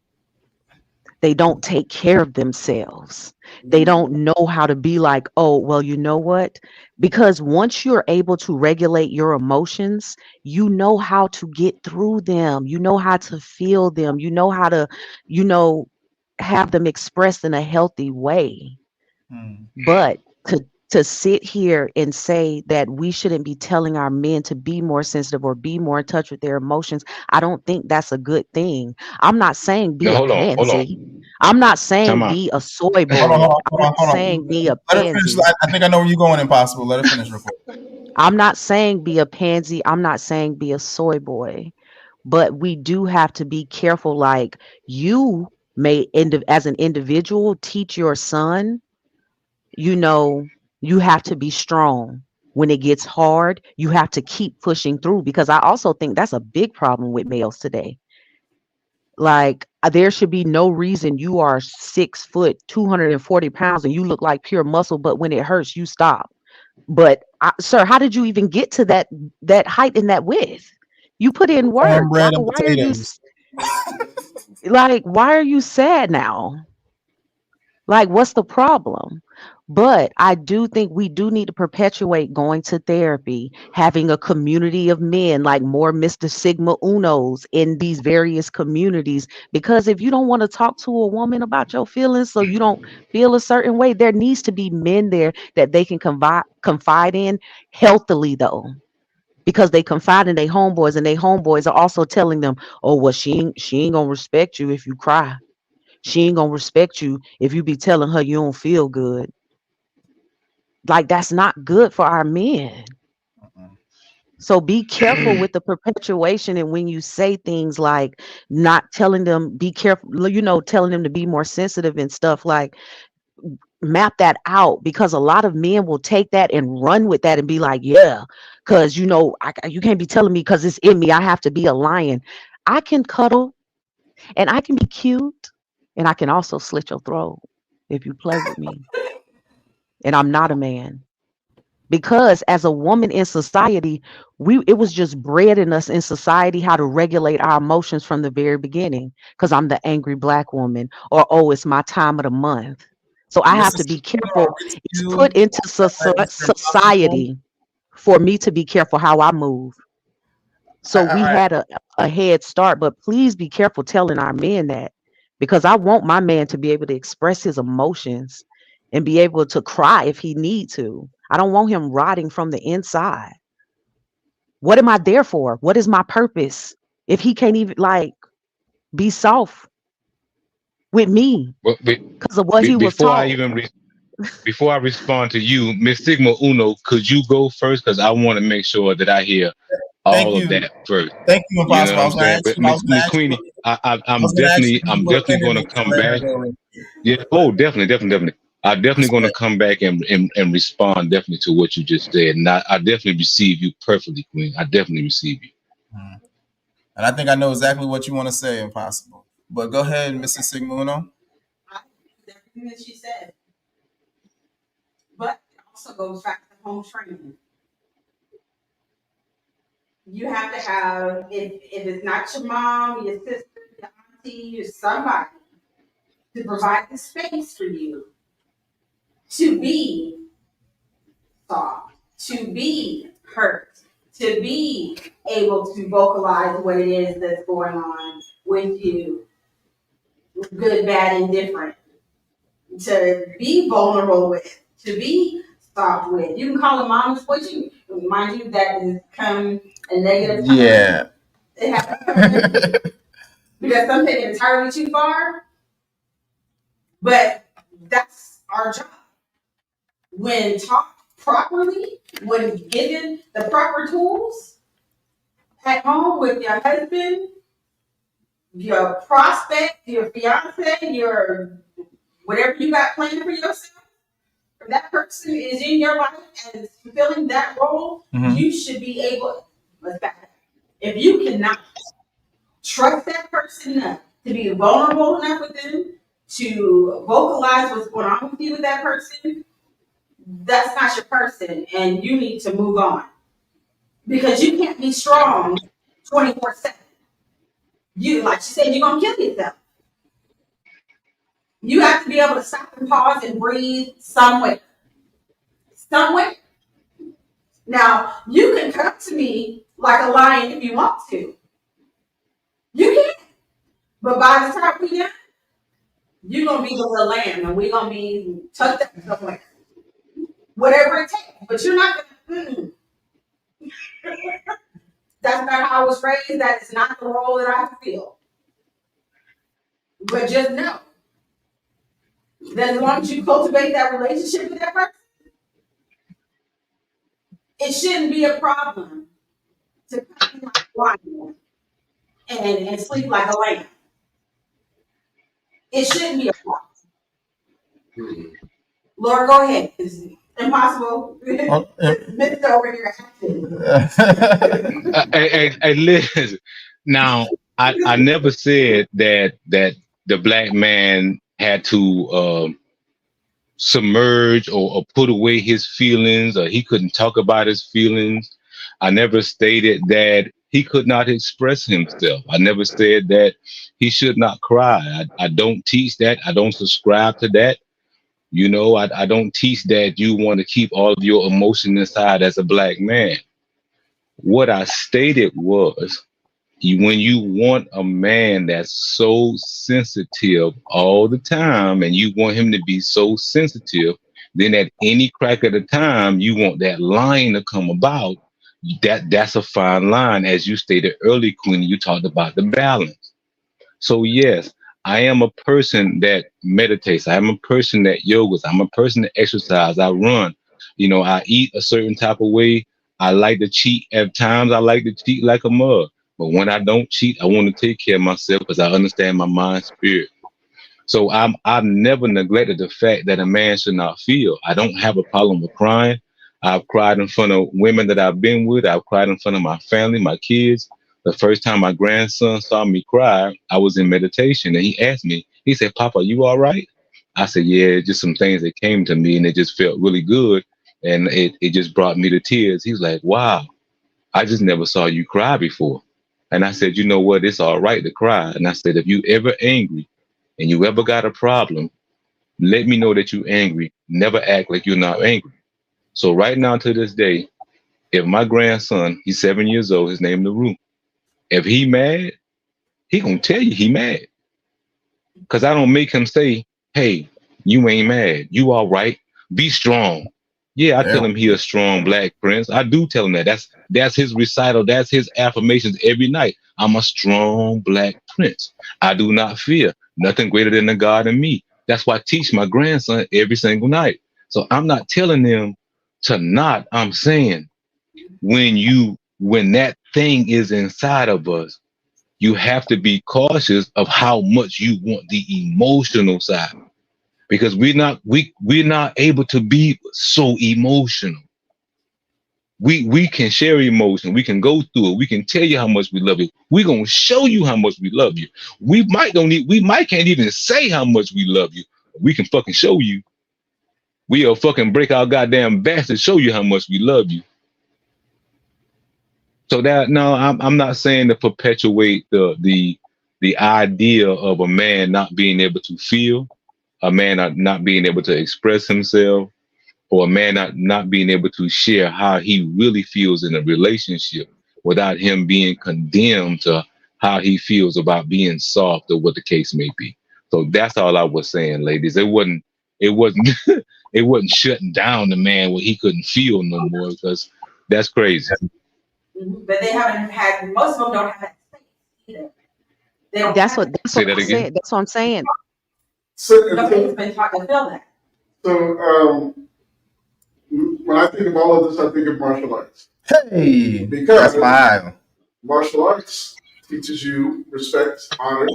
They don't take care of themselves. They don't know how to be like, oh, well, you know what? Because once you're able to regulate your emotions, you know how to get through them. You know how to feel them. You know how to, you know, have them expressed in a healthy way. Hmm. But to sit here and say that we shouldn't be telling our men to be more sensitive or be more in touch with their emotions, I don't think that's a good thing. I'm not saying be Now a hold pansy. on. I'm not Time saying out. be a soy Hold on, boy. hold on, I'm hold on, not hold saying on. be a Let her finish. pansy. I think I know where you're going, Impossible. Let her finish real quick. I'm not saying be a pansy. I'm not saying be a soy boy. But we do have to be careful. Like you may as an individual teach your son, you know, you have to be strong. When it gets hard, you have to keep pushing through because I also think that's a big problem with males today. Like there should be no reason you are 6 foot, 240 pounds, and you look like pure muscle, but when it hurts, you stop. But sir, how did you even get to that height and that width? You put in work. Cornbread and Why are you potatoes. like? Why are you sad now? Like, what's the problem? But I do think we do need to perpetuate going to therapy, having a community of men, like more Mr. Sigma Unos in these various communities. Because if you don't want to talk to a woman about your feelings, so you don't feel a certain way, there needs to be men there that they can confide in healthily, though. Because they confide in their homeboys, and their homeboys are also telling them, "Oh, well, she ain't gonna respect you if you cry. She ain't gonna respect you if you be telling her you don't feel good." Like that's not good for our men. Mm-mm. So be careful with the perpetuation and when you say things like not telling them be careful, telling them to be more sensitive and stuff like map that out because a lot of men will take that and run with that and be like, yeah, because you can't be telling me because it's in me. I have to be a lion. I can cuddle and I can be cute and I can also slit your throat if you play with me. And I'm not a man. Because as a woman in society, it was just bred in us in society how to regulate our emotions from the very beginning. Because I'm the angry black woman, or oh, it's my time of the month. So I have to Mrs. be Are careful. we It's still put into Mr. Impossible? society for me to be careful how I move. So we I had a head start, but please be careful telling our men that, because I want my man to be able to express his emotions and be able to cry if he need to. I don't want him rotting from the inside. What am I there for? What is my purpose if he can't even like be soft with me But because of what he was before I taught? even before I respond to you, Miss Sigma Uno, could you go first? Because I want to make sure that I hear thank all of you. that first. Thank you, You know Impossible. what I'm saying? But I was gonna Miss ask you Queenie, I was gonna ask you if you I'm were definitely going to offended to come let her back. go. Yeah. Oh, definitely. I'm definitely going to Respect. come back and respond definitely to what you just said. And I definitely receive you perfectly, Queen. I definitely receive you. Mhm. And I think I know exactly what you want to say, Impossible. But go ahead, Mrs. Sigmuno. I agree with everything that she said, but it also goes back to home training. You have to have, if it's not your mom, your sister, your auntie, your somebody to provide the space for you to be soft, to be hurt, to be able to vocalize what it is that's going on with you, good, bad, and different, to be vulnerable with, to be soft with. You can call it mom's what you mind you that has come a negative time. Yeah. It has come because some take it entirely too far, but that's our job. When taught properly, when given the proper tools at home with your husband, your prospect, your fiance, your whatever you got planned for yourself, if that person is in your life and is fulfilling that role, Mhm. you should be able, let's back up. If you cannot trust that person enough to be vulnerable enough with them, to vocalize what's going on with you with that person, that's not your person and you need to move on. Because you can't be strong 24/7. You, like you said, you're going to kill yourself. You have to be able to stop and pause and breathe somewhere. Somewhere. Now, you can come to me like a lion if you want to. You can. But by the time we done, you're going to be the little lamb and we're going to be tucked up somewhere. Whatever it takes. But you're not going to, that's not how I was raised. That is not the role that I feel. But just know that as long as you cultivate that relationship with that person, it shouldn't be a problem to come in like a lion and sleep like a lamb. It shouldn't be a problem. Laura, go ahead. It's impossible. Mr. over here acting. Hey, Liz. Now, I never said that the black man had to submerge or put away his feelings, or he couldn't talk about his feelings. I never stated that he could not express himself. I never said that he should not cry. I don't teach that. I don't subscribe to that. You know, I don't teach that you want to keep all of your emotion inside as a black man. What I stated was, when you want a man that's so sensitive all the time and you want him to be so sensitive, then at any crack of the time you want that line to come about. That's a fine line. As you stated earlier, Queen, you talked about the balance. So yes, I am a person that meditates. I am a person that yogas. I'm a person that exercise. I run. You know, I eat a certain type of way. I like to cheat at times. I like to cheat like a mug. But when I don't cheat, I want to take care of myself because I understand my mind, spirit. So I've never neglected the fact that a man should not feel. I don't have a problem with crying. I've cried in front of women that I've been with. I've cried in front of my family, my kids. The first time my grandson saw me cry, I was in meditation and he asked me, he said, "Papa, you all right?" I said, yeah, it's just some things that came to me and it just felt really good. And it just brought me to tears. He's like, wow, I just never saw you cry before. And I said, you know what? It's all right to cry. And I said, if you ever angry and you ever got a problem, let me know that you're angry. Never act like you're not angry. So right now to this day, if my grandson, he's 7 years old, his name Naru, if he mad, he gonna tell you he mad. Cause I don't make him say, hey, you ain't mad. You all right. Be strong. Yeah, I tell Yeah. him he a strong black prince. I do tell him that. That's his recital. That's his affirmations every night. I'm a strong black prince. I do not fear. Nothing greater than the God in me. That's why I teach my grandson every single night. So I'm not telling them to not. I'm saying when that thing is inside of us, you have to be cautious of how much you want the emotional side, because we're not able to be so emotional. We can share emotion, we can go through it, we can tell you how much we love you, we're gonna show you how much we love you. We might can't even say how much we love you. We can fucking show you. We'll fucking break our goddamn backs to show you how much we love you. So that, no, I'm not saying to perpetuate the idea of a man not being able to feel, a man not being able to express himself, or a man not being able to share how he really feels in a relationship without him being condemned to how he feels about being soft or what the case may be. So that's all I was saying, ladies. It wasn't it wasn't shutting down the man where he couldn't feel no more, because that's crazy. But they haven't had, most of them don't have that space either. They don't That's have what it. that's Say what that I again. said. That's what I'm saying. Nobody's been taught to feel that. So when I think of all of this, I think of martial arts. Hey, Because that's my eye. martial arts teaches you respect, honor,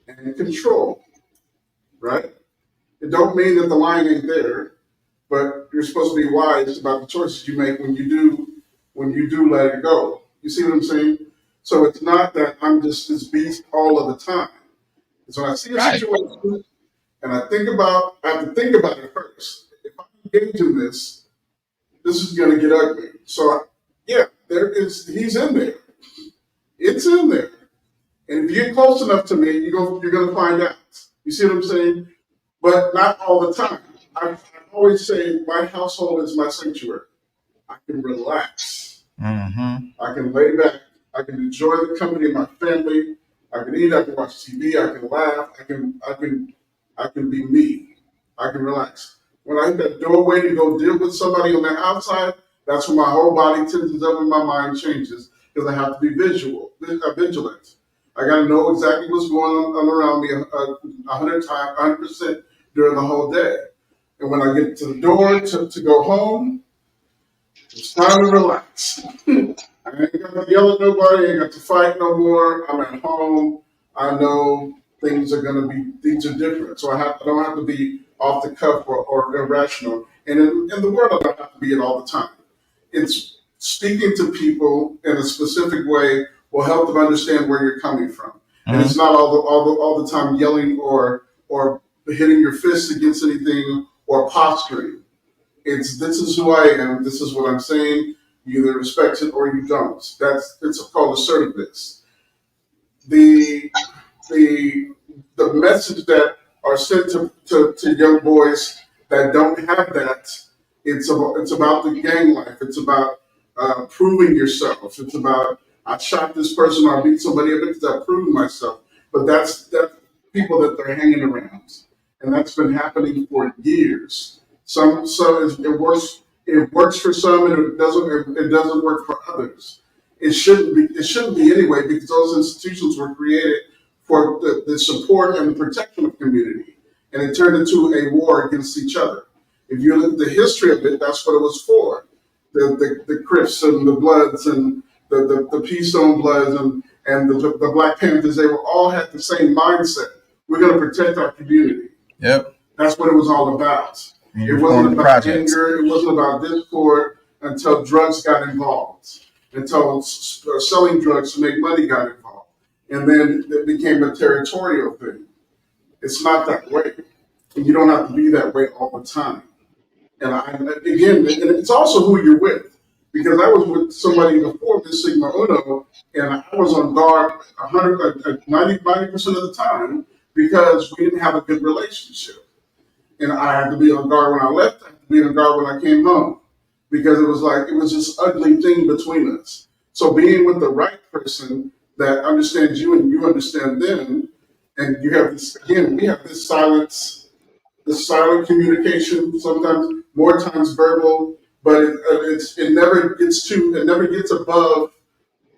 and control, right? It don't mean that the line ain't there, but you're supposed to be wise about the choices you make when you do let it go. You see what I'm saying? So it's not that I'm just this beast all of the time. It's when I see a Right. situation and I have to think about it first. If I engage in this is going to get ugly. So yeah, he's in there. It's in there. And if you get close enough to me, you're going to find out. You see what I'm saying? But not all the time. I always say my household is my sanctuary. I can relax. Mm-hmm. I can lay back. I can enjoy the company of my family. I can eat. I can watch TV. I can laugh. I can be me. I can relax. When I hit that doorway to go deal with somebody on the outside, that's when my whole body tenses up and my mind changes, because I have to be vigilant. I got to know exactly what's going on around me 100% during the whole day. And when I get to the door to go home, it's time to relax. I ain't got to yell at nobody. I ain't got to fight no more. I'm at home. I know things are different. So I don't have to be off the cuff or irrational. And in the world, I don't have to be it all the time. It's speaking to people in a specific way will help them understand where you're coming from. And it's not all the time yelling or hitting your fists against anything or posturing. This is who I am. This is what I'm saying. You either respect it or you don't. It's called assertiveness. The the message that are sent to young boys that don't have that. It's about the gang life. It's about proving yourself. It's about I shot this person or I beat somebody up because I proved myself. But that's people that they're hanging around, and that's been happening for years. It works for some, and it doesn't work for others. It shouldn't be anyway, because those institutions were created for the support and the protection of community, and it turned into a war against each other. If you look at the history of it, that's what it was for. The Crips and the Bloods and the Peace Stone Bloods and the Black Panthers, they were all had the same mindset. We're going to protect our community. Yep. That's what it was all about. And It wasn't about anger. It wasn't about discord until drugs got involved, until selling drugs to make money got involved. And then it became a territorial thing. It's not that way. and you don't have to be that way all the time. And again, and it's also who you're with. Because I was with somebody before this Sigma Uno, and I was on guard 90% of the time because we didn't have a good relationship. And I had to be on guard when I left, I had to be on guard when I came home. Because it was this ugly thing between us. So being with the right person that understands you and you understand them, and you have this, again, we have this silent communication, sometimes more times verbal, but it never gets above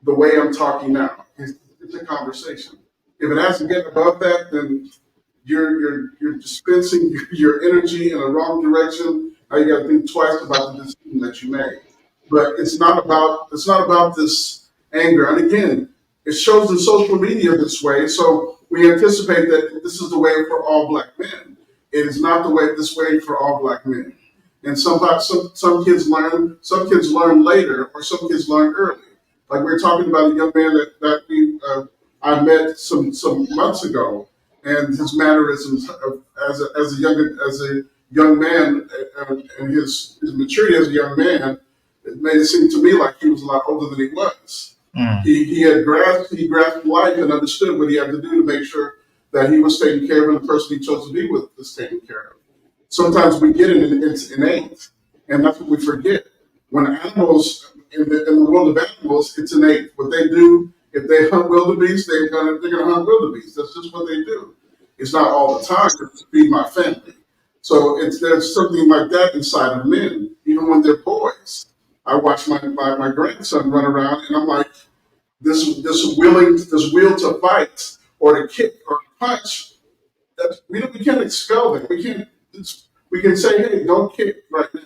the way I'm talking now. It's a conversation. If it has to get above that, then you're dispensing your energy in the wrong direction. Now you got to think twice about the decision that you made. But it's not about this anger. And again, it shows in social media this way. So we anticipate that this is the way for all black men. It is not the way this way for all black men. And sometimes some kids learn later, or some kids learn early. Like we are talking about a young man I met some months ago, and his mannerisms as a young man, and his maturity as a young man, it made it seem to me like he was a lot older than he was. Mm. He grasped life and understood what he had to do to make sure that he was taken care of and the person he chose to be with was taken care of. Sometimes we get it, and it's innate, and that's what we forget. When animals in the world of animals, it's innate. What they do, if they hunt wildebeest, they're gonna hunt wildebeest. That's just what they do. It's not all the time to feed my family. So there's something like that inside of men, even when they're boys. I watch my grandson run around, and I'm like, this will to fight or to kick or to punch. We can't expel that. We can say, hey, don't kick right now.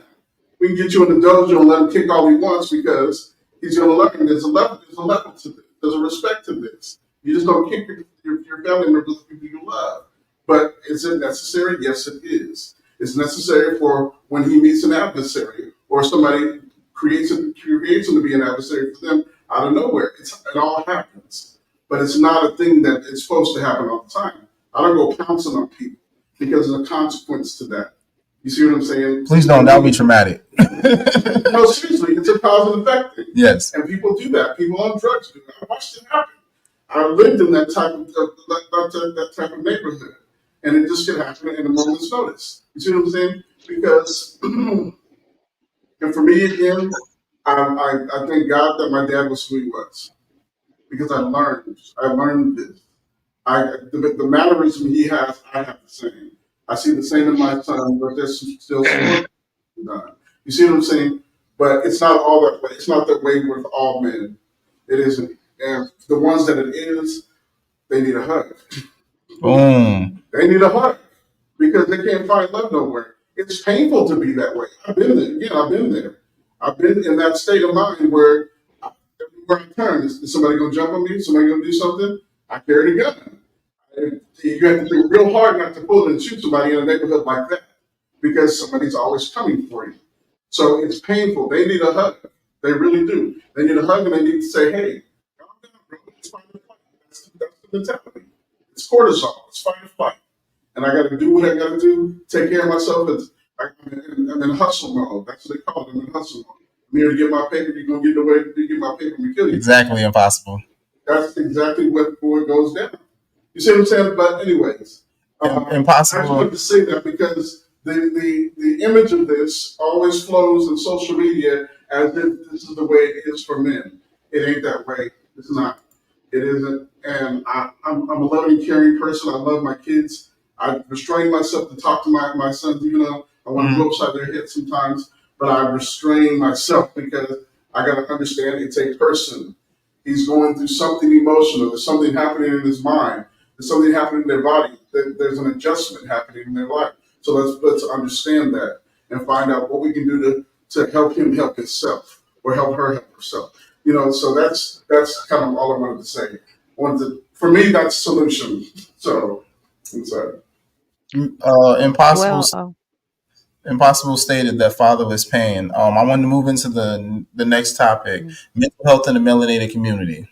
We can get you in the dojo and let him kick all he wants because he's going to learn. There's a level to this. There's a respect to this. You just don't kick your family members, the people you love. But is it necessary? Yes, it is. It's necessary for when he meets an adversary or somebody creates him to be an adversary for them out of nowhere. It all happens. But it's not a thing that it's supposed to happen all the time. I don't go pouncing on people because there's a consequence to that. You see what I'm saying? Please don't. That would be traumatic. No, seriously, it's a cause and effect thing. Yes. And people do that. People on drugs do that. I watched it happen. I lived in that type of neighborhood, and it just could happen in a moment's notice. You see what I'm saying? Because, and for me again, I thank God that my dad was who he was because I learned this. The mannerism he has, I have the same. I see the same in my son, but there's still some work to be done. You see what I'm saying? But it's not all that way. It's not that way with all men. It isn't. And the ones that it is, they need a hug. Boom. They need a hug because they can't find love nowhere. It's painful to be that way. I've been there. Yeah, I've been there. I've been in that state of mind where everywhere I turn, is somebody going to jump on me? Somebody going to do something? I carry the gun. And you have to think real hard not to pull and shoot somebody in a neighborhood like that because somebody's always coming for you. So it's painful. They need a hug. They really do. They need a hug and they need to say, hey, calm down, bro. It's fight or flight. That's the mentality. It's cortisol. It's fight or flight. And I got to do what I got to do, take care of myself. I'm in hustle mode. That's what they call it. I'm in hustle mode. I'm here to get my paper. You're going to get in the way to get my paper and kill you. Exactly impossible. That's exactly what goes down. You see what I'm saying? But anyways, Impossible. I just wanted to say that because the image of this always flows in social media as if this is the way it is for men. It ain't that way. It's not. It isn't. And I'm a loving, caring person. I love my kids. I restrain myself to talk to my sons, even though I want to go upside their head sometimes. But I restrain myself because I got to understand it's a person. He's going through something emotional. There's something happening in his mind. There's something happening in their body. There's an adjustment happening in their life. So let's understand that and find out what we can do to help him help himself or help her help herself. So that's kind of all I wanted to say. For me, that's solution. So I'm sorry. Impossible. Well, Impossible stated that fatherless pain. I wanted to move into the next topic: mm, mental health in the melanated community.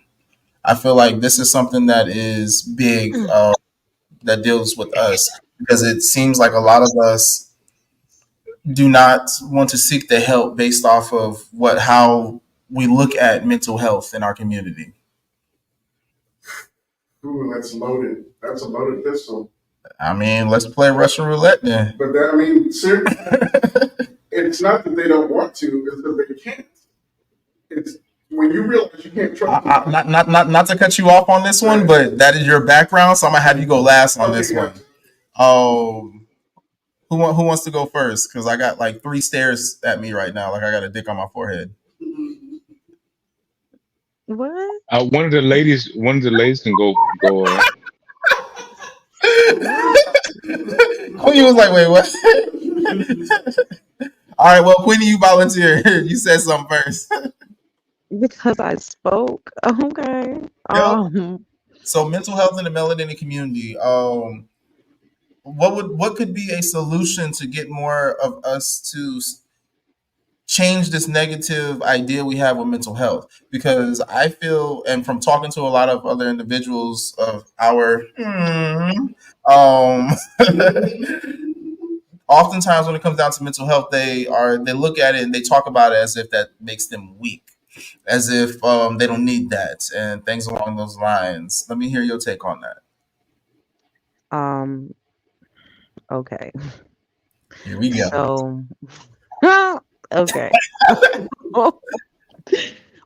I feel like this is something that is big, that deals with us. because it seems like a lot of us do not want to seek the help based off of how we look at mental health in our community. Ooh, that's loaded. That's a loaded pistol. I mean, let's play Russian roulette then. But that, I mean, seriously, it's not that they don't want to; it's that they can't. It's when you realize you can't trust them. Not to cut you off on this one, but that is your background, so I'm gonna have you go last on this one. Who wants to go first? Because I got like 3 stares at me right now, like I got a dick on my forehead. What? One of the ladies can go. What? Queenie was like, "Wait, what?" All right, well, Queenie, you volunteered. You said something first. Because I spoke. Okay. Yep. So, mental health in the melanated community. What could be a solution to get more of us to change this negative idea we have with mental health? Because I feel, and from talking to a lot of other individuals of our, oftentimes when it comes down to mental health, they look at it and they talk about it as if that makes them weak, as if they don't need that, and things along those lines. Let me hear your take on that. Um, okay. Here we go. So, okay.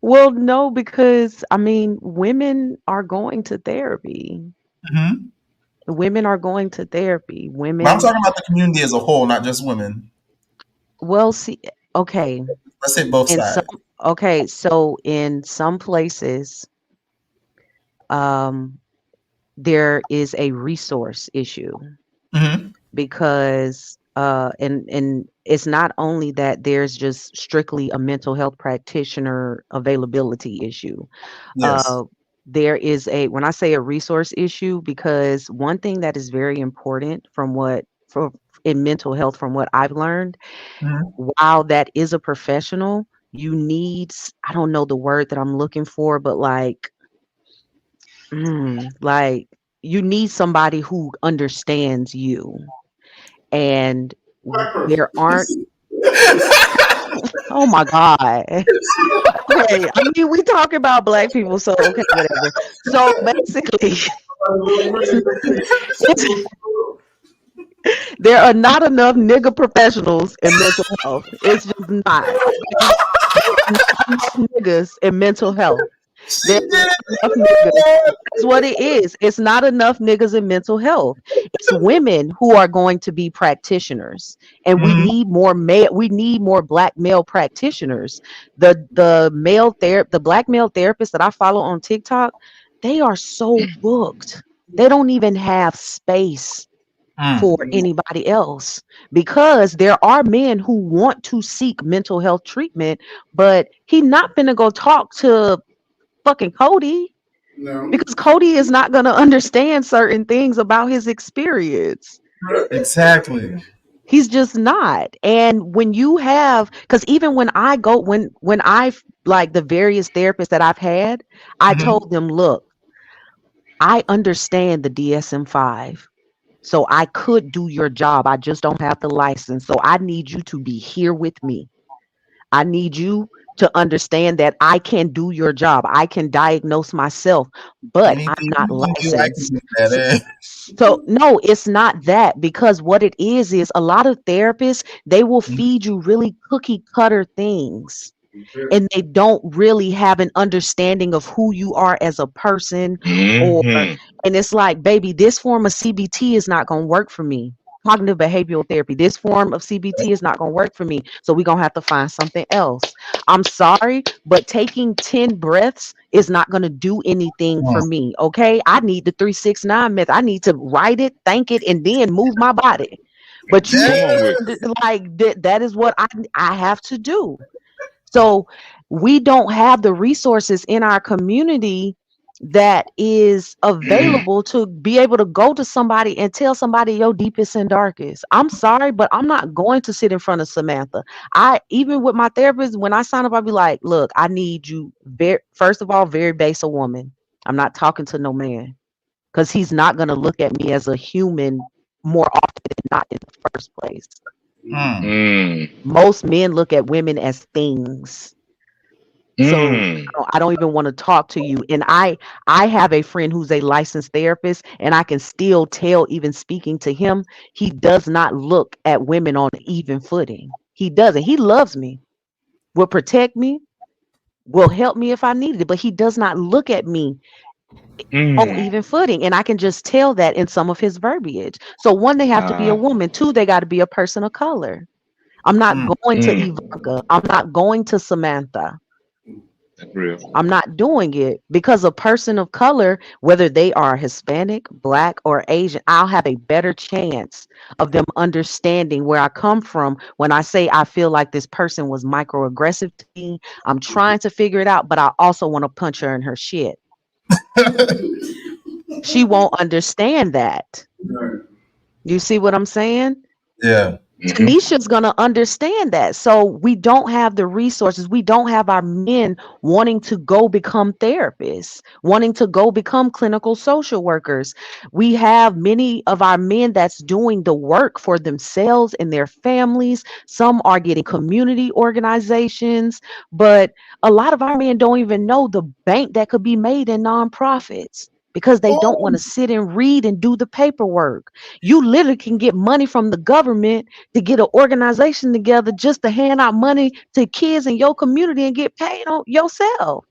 Well, no, because I mean, women are going to therapy. Mm-hmm. Women are going to therapy. But I'm Women, talking about the community as a whole, not just women. well, see, okay. Let's hit both In some, sides. okay, so in some places, um, there is a resource issue Mm-hmm. because and it's not only that there's just strictly a mental health practitioner availability issue. Yes. uh there is a, when I say a resource issue, because one thing that is very important from what for in mental health, from what I've learned, Mm-hmm. while that is a professional, you need I don't know the word that I'm looking for, but like you need somebody who understands you. And Black person. there aren't, oh my god. Okay, I mean, we talk about black people, so okay, whatever. So basically, it's, it's, there are not enough nigga professionals in mental health. It's just not. Okay? There are not enough niggas in mental health. She There's did not it. enough niggas. That's what it is. It's not enough niggas in mental health. It's women who are going to be practitioners, and we Mm-hmm. need more male. We need more black male practitioners. The black male therapists that I follow on TikTok, they are so booked. They don't even have space for anybody else, because there are men who want to seek mental health treatment, but he not finna go talk to fucking Cody, No. because Cody is not going to understand certain things about his experience. Exactly. He's just not. And when you have, because even when I go, when I've like the various therapists that I've had, I Mm-hmm. told them, look, I understand the DSM-5. So I could do your job. I just don't have the license. So I need you to be here with me. I need you to understand that I can do your job. I can diagnose myself, but Anything I'm not you can do, I can licensed. do that. So no, it's not that, because what it is a lot of therapists, they will feed you really cookie cutter things, and they don't really have an understanding of who you are as a person. Or Hmm. and it's like, baby, this form of CBT is not going to work for me. Cognitive behavioral therapy, this form of CBT is not going to work for me, so we're going to have to find something else. I'm sorry, but taking 10 breaths is not going to do anything for me. Okay, I need the 369 method. I need to write it, think it, and then move my body. But you Come on with like that is what I have to do. So we don't have the resources in our community that is it. available to be able to go to somebody and tell somebody your deepest and darkest. I'm sorry, but I'm not going to sit in front of Samantha. I, even with my therapist, when I sign up, I'll be like, look, I need you very, first of all, very base a woman. I'm not talking to no man, because he's not going to look at me as a human more often than not in the first place. Mm. Most men look at women as things. So I don't even want to talk to you. And I have a friend who's a licensed therapist, and I can still tell, even speaking to him, he does not look at women on even footing. He doesn't. He loves me, will protect me, will help me if I needed it, but he does not look at me on even footing. And I can just tell that in some of his verbiage. So one, they have to be a woman. Two, they got to be a person of color. I'm not going to Ivanka. I'm not going to Samantha. That's real. I'm not doing it, because a person of color, whether they are Hispanic, Black, or Asian, I'll have a better chance of them understanding where I come from when I say I feel like this person was microaggressive to me. I'm trying to figure it out, but I also want to punch her in her shit. She won't understand that. You see what I'm saying? Yeah. Tanisha's going to understand that. So we don't have the resources. We don't have our men wanting to go become therapists, wanting to go become clinical social workers. We have many of our men that's doing the work for themselves and their families. Some are getting community organizations, but a lot of our men don't even know the bank that could be made in nonprofits, because they don't want to sit and read and do the paperwork. You literally can get money from the government to get an organization together just to hand out money to kids in your community and get paid on yourself.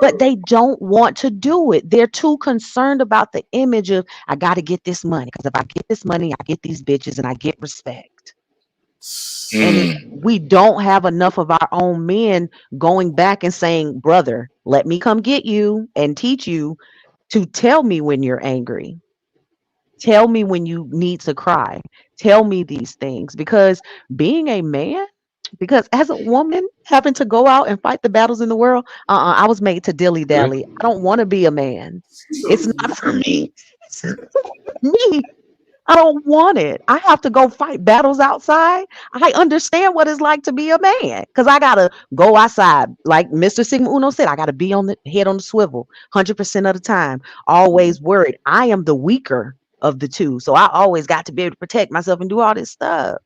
But they don't want to do it. They're too concerned about the image of, I got to get this money, because if I get this money, I get these bitches and I get respect. And we don't have enough of our own men going back and saying, brother, let me come get you and teach you to tell me when you're angry. Tell me when you need to cry. Tell me these things. Because being a man, because as a woman having to go out and fight the battles in the world, I was made to dilly dally. I don't want to be a man. It's not for me. It's me. I don't want it. I have to go fight battles outside. I understand what it's like to be a man, because I gotta go outside. Like Mr. Sigma Uno said, I gotta be on the head on the swivel 100% of the time. Always worried. I am the weaker of the two, so I always got to be able to protect myself and do all this stuff.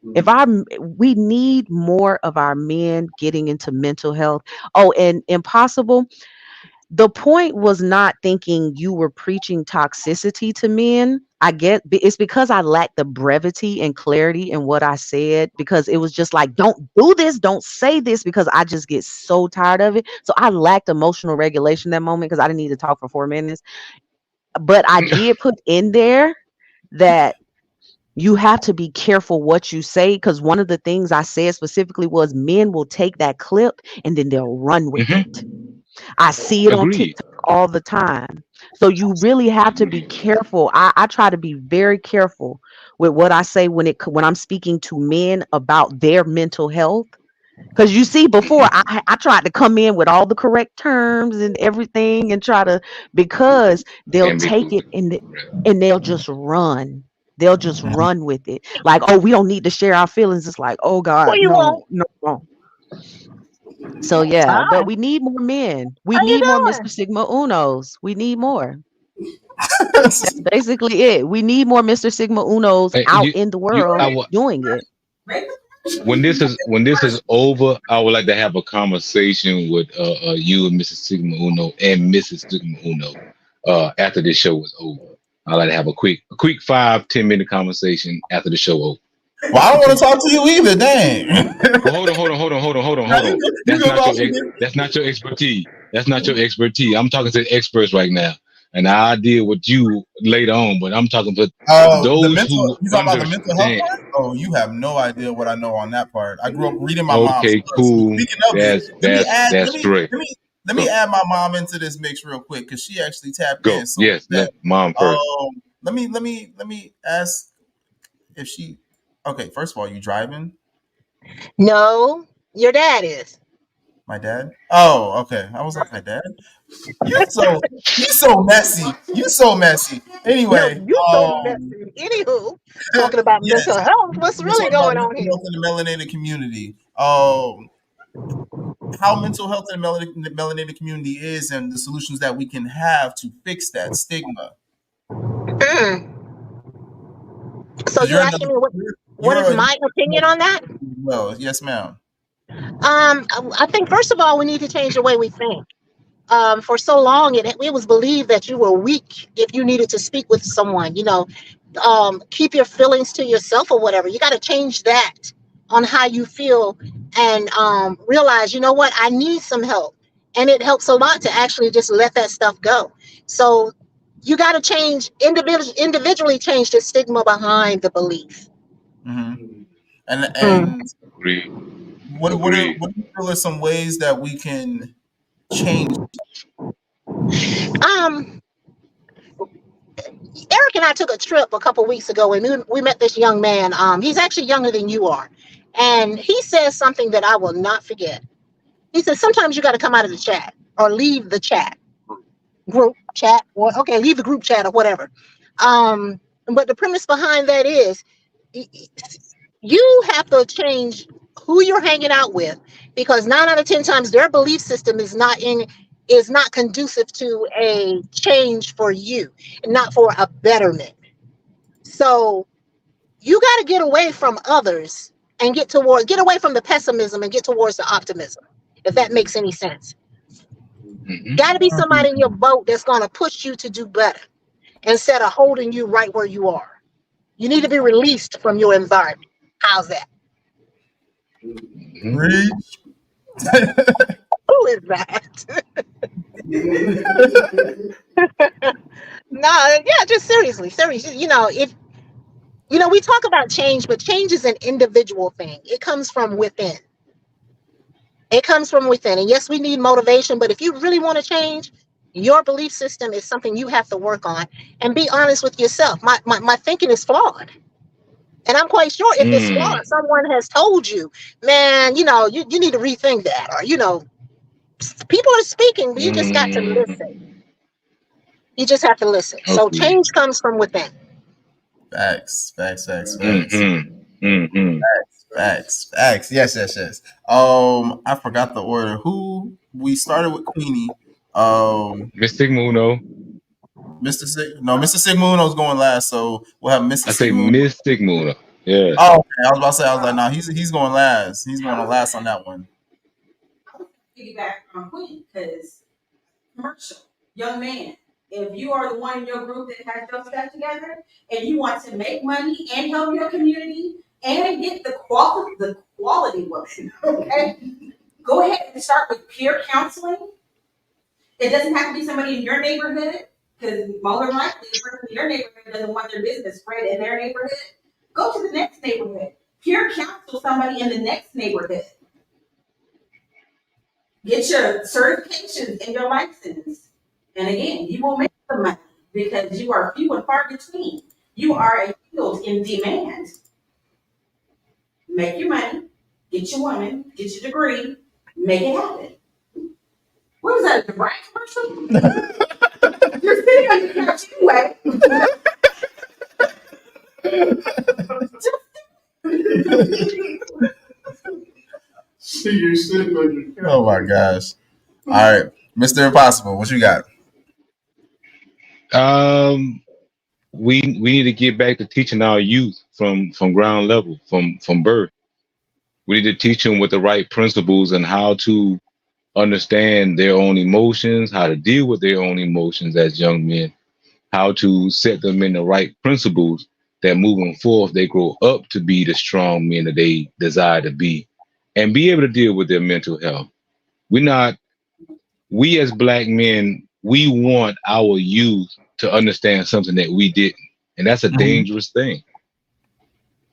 We need more of our men getting into mental health. Oh, and Impossible, the point was not thinking you were preaching toxicity to men. I get it's because I lacked the brevity and clarity in what I said, because it was just like, don't do this, don't say this, because I just get so tired of it. So I lacked emotional regulation that moment, because I didn't need to talk for 4 minutes. But I did put in there that you have to be careful what you say, because one of the things I said specifically was, men will take that clip and then they'll run with it. I see it on TikTok all the time. So you really have to be careful. I try to be very careful with what I say when I'm speaking to men about their mental health. Because you see, before I tried to come in with all the correct terms and everything and because they'll take it and they'll just run. They'll just run with it. Like, oh, we don't need to share our feelings. It's like, oh God, no. So yeah, but we need more men. We need more Mr. Sigma Unos. We need more. That's basically it. We need more Mr. Sigma Unos out in the world doing it. When this is over, I would like to have a conversation with you and Mrs. Sigma Uno and Mrs. Sigma Uno after this show is over. I'd like to have a quick 5-10 minute conversation after the show over. Well, I don't want to talk to you either. Dang. Well, hold on. That's not your expertise. That's not your expertise. I'm talking to experts right now, and I'll deal with you later on. But I'm talking to those you who talking about the mental health understand. part? Oh, you have no idea what I know on that part. I grew up reading my mom's Okay, books. cool. Speaking of it, That's great. let me add my mom into this mix real quick, because she actually tapped in. So yes, mom first. Let me ask if she. Okay, first of all, you driving? No, your dad is. My dad? Oh, okay. I was like, my dad? You so messy. You so messy. Anyway, No, you so messy. Anywho, talking about yes, mental health. What's we're really talking about going on mental here? health in the melanated community. How mental health in the melanated community is, and the solutions that we can have to fix that stigma. So Because you're you're another. asking me what is You're a my opinion on that? well, yes, ma'am. I think first of all we need to change the way we think. For so long it was believed that you were weak if you needed to speak with someone. Keep your feelings to yourself or whatever. You got to change that on how you feel and realize, you know what, I need some help. And it helps a lot to actually just let that stuff go. So you got to change individually change the stigma behind the belief. Hmm. And Mm. and Agree. what Agree. do you feel are some ways that we can change? Um, Eric and I took a trip a couple weeks ago, and we met this young man. He's actually younger than you are, and he says something that I will not forget. He says sometimes you got to come out of the chat or leave the chat group chat, or okay, leave the group chat or whatever. But the premise behind that is you have to change who you're hanging out with, because 9 out of 10 times their belief system is not conducive to a change for you, and not for a betterment. So you got to get away from others and get away from the pessimism and get towards the optimism, if that makes any sense. Hmm. Got to be somebody in your boat that's going to push you to do better instead of holding you right where you are. You need to be released from your environment. How's that? Hmm. Reach. Who is that? No, yeah, just seriously. If we talk about change, but change is an individual thing. It comes from within. It comes from within. And yes, we need motivation, but if you really want to change, your belief system is something you have to work on, and be honest with yourself. My thinking is flawed. And I'm quite sure if it's flawed, Mm. someone has told you, man, you need to rethink that. Or, people are speaking, but you just got to listen. Mm. You just have to listen. So Agree. change comes from within. Facts, facts, facts, facts, Hmm. Hmm. facts, facts. Yes, yes, yes. I forgot the order. Who we started with Queenie. Mystic Muno. Mr. Sigmuno's going last, so we'll have Mr. I say Sigmuno. Mystic Muno. Yeah. Oh, okay. I was about to say, I was like, no, he's going last. He's going to last on that one. Piggyback on Queen, because commercial, young man, if you are the one in your group that has your stuff together and you want to make money and help your community and get the quality woman, okay, go ahead and start with peer counseling. It doesn't have to be somebody in your neighborhood, because more than likely the person in your neighborhood doesn't want their business spread in their neighborhood. Go to the next neighborhood. Peer counsel somebody in the next neighborhood. Get your certifications and your license. And again, you will make the money because you are few and far between. You are a field in demand. Make your money, get your woman, get your degree, make it happen. What was that, the brand commercial? You're sitting on your couch anyway. You're sitting on your couch. Oh my gosh! All right, Mr. Impossible, what you got? Um, we need to get back to teaching our youth from ground level, from birth. We need to teach them with the right principles and how to understand their own emotions, how to deal with their own emotions as young men, how to set them in the right principles that moving forth they grow up to be the strong men that they desire to be, and be able to deal with their mental health. We're not we as black men, we want our youth to understand something that we didn't. And that's a Mhm. dangerous thing.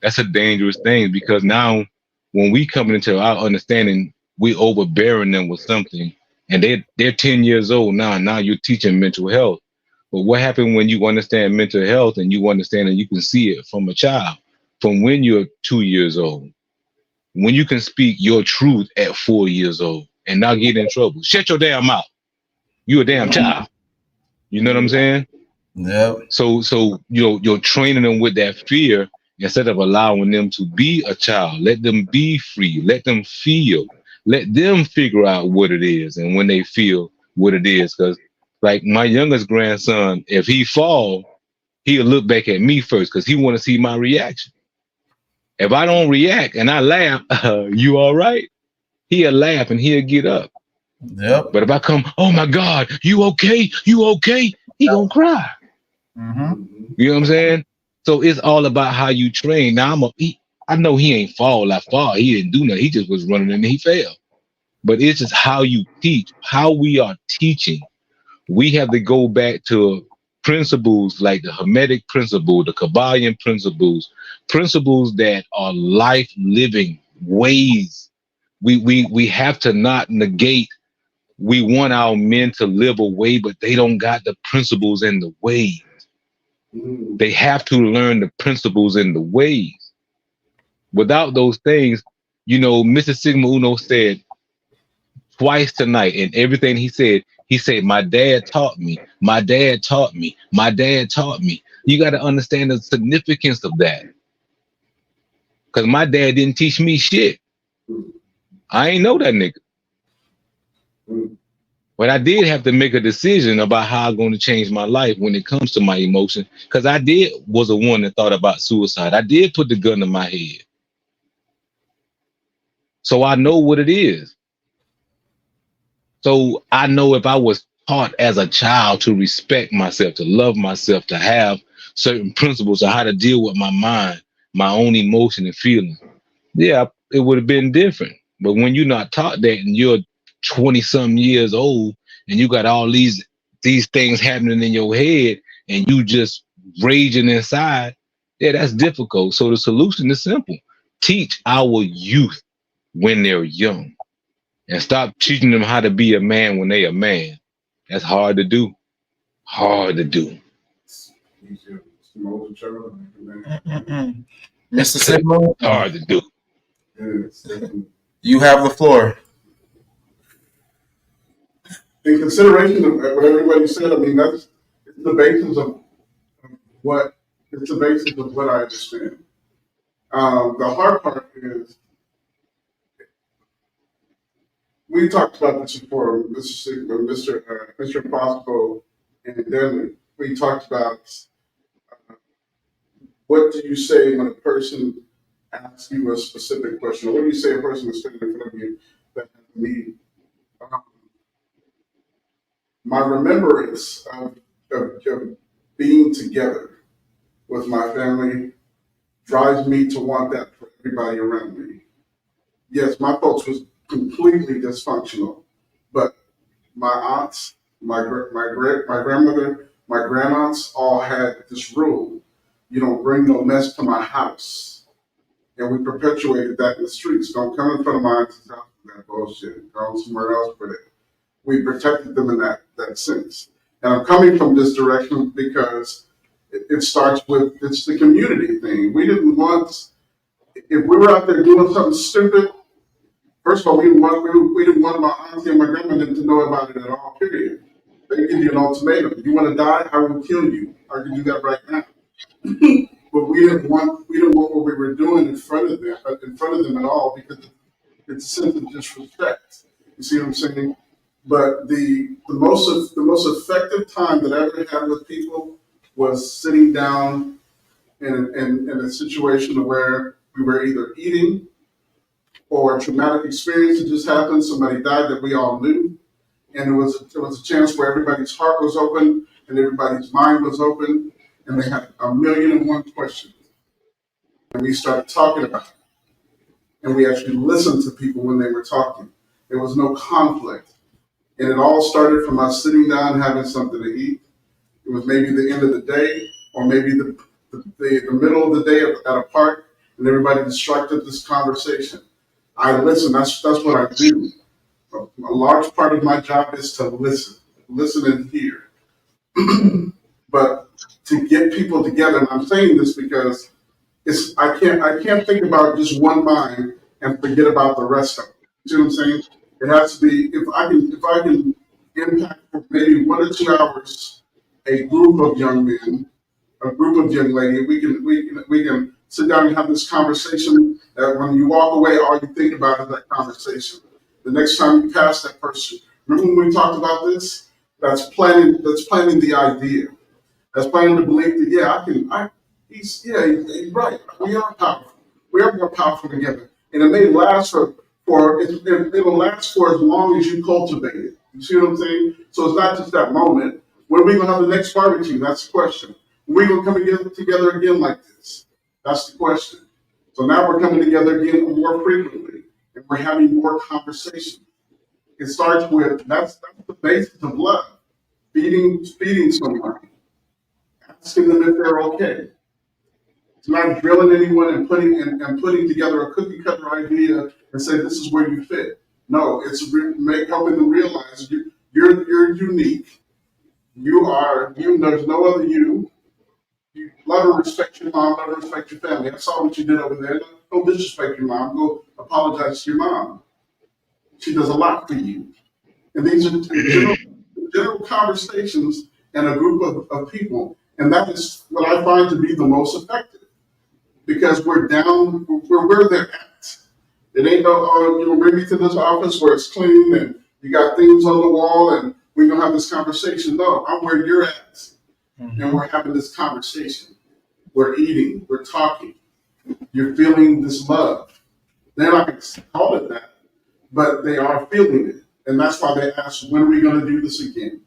That's a dangerous thing because now when we coming into our understanding, we overbearing them with something and they're 10 years old now. Now you're teaching mental health. But what happened when you understand mental health and you understand and you can see it from a child, from when you're 2 years old, when you can speak your truth at 4 years old and not get in trouble. Shut your damn mouth. You a damn child. You know what I'm saying? Yep. So you're training them with that fear instead of allowing them to be a child. Let them be free. Let them feel. Let them figure out what it is, and when they feel what it is, because like my youngest grandson, if he fall, he'll look back at me first because he want to see my reaction. If I don't react and I laugh, you all right? He'll laugh and he'll get up. Yep. But if I come, oh my God, you okay? You okay? He gonna cry. Mm-hmm. You know what I'm saying? So it's all about how you train. Now I know he ain't fall that far. He didn't do nothing. He just was running and he fell. But it's just how you teach, how we are teaching. We have to go back to principles like the Hermetic principle, the Kabbalion principles that are life living ways. We have to not negate. We want our men to live a way, but they don't got the principles and the ways. They have to learn the principles and the ways. Without those things, Mr. Sigma Uno said twice tonight, and everything he said, my dad taught me, my dad taught me, my dad taught me. You got to understand the significance of that. Because my dad didn't teach me shit. I ain't know that nigga. But I did have to make a decision about how I'm going to change my life when it comes to my emotion. Because I was the one that thought about suicide. I did put the gun to my head. So I know what it is. So I know if I was taught as a child to respect myself, to love myself, to have certain principles of how to deal with my mind, my own emotion and feeling, yeah, it would have been different. But when you're not taught that and you're 20-something years old and you got all these things happening in your head and you just raging inside, yeah, that's difficult. So the solution is simple. Teach our youth when they're young and stop teaching them how to be a man when they're a man. That's hard to do. Hard to do. Mr. Sigma, hard to do. You have the floor. In consideration of what everybody said, I mean, that's the basis of what I understand. The hard part is we talked about this before, Mr. Sigma, Mr. Impossible, and then we talked about what do you say when a person asks you a specific question, or what do you say a person is standing in front of you that has a need? My remembrance of being together with my family drives me to want that for everybody around me. Yes, my folks was completely dysfunctional, but my aunts, my grandmother, my grandaunts all had this rule: you don't bring no mess to my house. And we perpetuated that in the streets. Don't come in front of my aunt's house with that bullshit. Go somewhere else with it. We protected them in that sense. And I'm coming from this direction because it starts with, it's the community thing. We didn't want, if we were out there doing something stupid, first of all, we didn't want my auntie and my grandmother to know about it at all, period. They give you an ultimatum. You want to die? I will kill you. I can do that right now. But we didn't want what we were doing in front of them at all, because it's simply disrespect. You see what I'm saying? But the most effective time that I ever had with people was sitting down in a situation where we were either eating or a traumatic experience that just happened. Somebody died that we all knew, and it was a chance where everybody's heart was open and everybody's mind was open, and they had 1,000,001 questions, and we started talking about it, and we actually listened to people when they were talking. There was no conflict. And it all started from us sitting down and having something to eat. It was maybe the end of the day, or maybe the middle of the day at a park, and everybody constructed this conversation. I listen. That's what I do. A large part of my job is to listen and hear. But to get people together, and I'm saying this because I can't think about just one mind and forget about the rest of it. You see what I'm saying? It has to be, if I can impact for maybe 1 or 2 hours a group of young men, a group of young ladies, we can sit down and have this conversation that when you walk away, all you think about is that conversation. The next time you pass that person, remember when we talked about this? That's planting the idea. That's planning to believe that, he's right. We are powerful. We are more powerful together. And it may last it'll last for as long as you cultivate it. You see what I'm saying? So it's not just that moment. When are we going to have the next barbecue? That's the question. When are we going to come together again like this? That's the question. So now we're coming together again more frequently, and we're having more conversation. It starts with, that's the basis of love. Feeding someone, asking them if they're okay. It's not drilling anyone and putting together a cookie cutter idea and say this is where you fit. No, it's helping them realize you're unique. There's no other you. You love and respect your mom, love and respect your family. I saw what you did over there. Don't disrespect your mom. Go apologize to your mom. She does a lot for you. And these are general conversations in a group of people. And that is what I find to be the most effective, because we're where they're at. It ain't no, bring me to this office where it's clean and you got things on the wall and we're going to have this conversation. No, I'm where you're at. And we're having this conversation. We're eating, we're talking. You're feeling this love. They're not going to call it that, but they are feeling it. And that's why they ask, when are we going to do this again?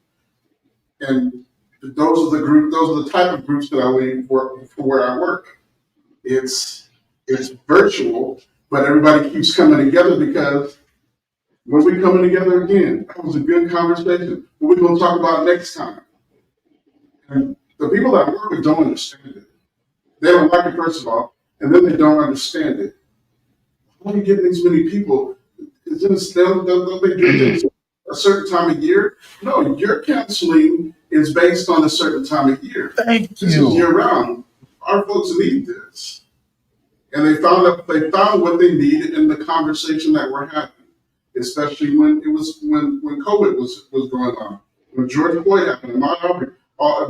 And those are the type of groups that I lead for where I work. It's virtual, but everybody keeps coming together because when we coming together again, that was a good conversation. What we're going to talk about next time. And the people that I work with don't understand it. They don't like it, first of all, and then they don't understand it. Why are you getting these many people? Don't they do things a certain time of year? No, your counseling is based on a certain time of year. Thank This you. is year round. Our folks need this. And they found what they needed in the conversation that we're having, especially when COVID was going on. When George Floyd happened, and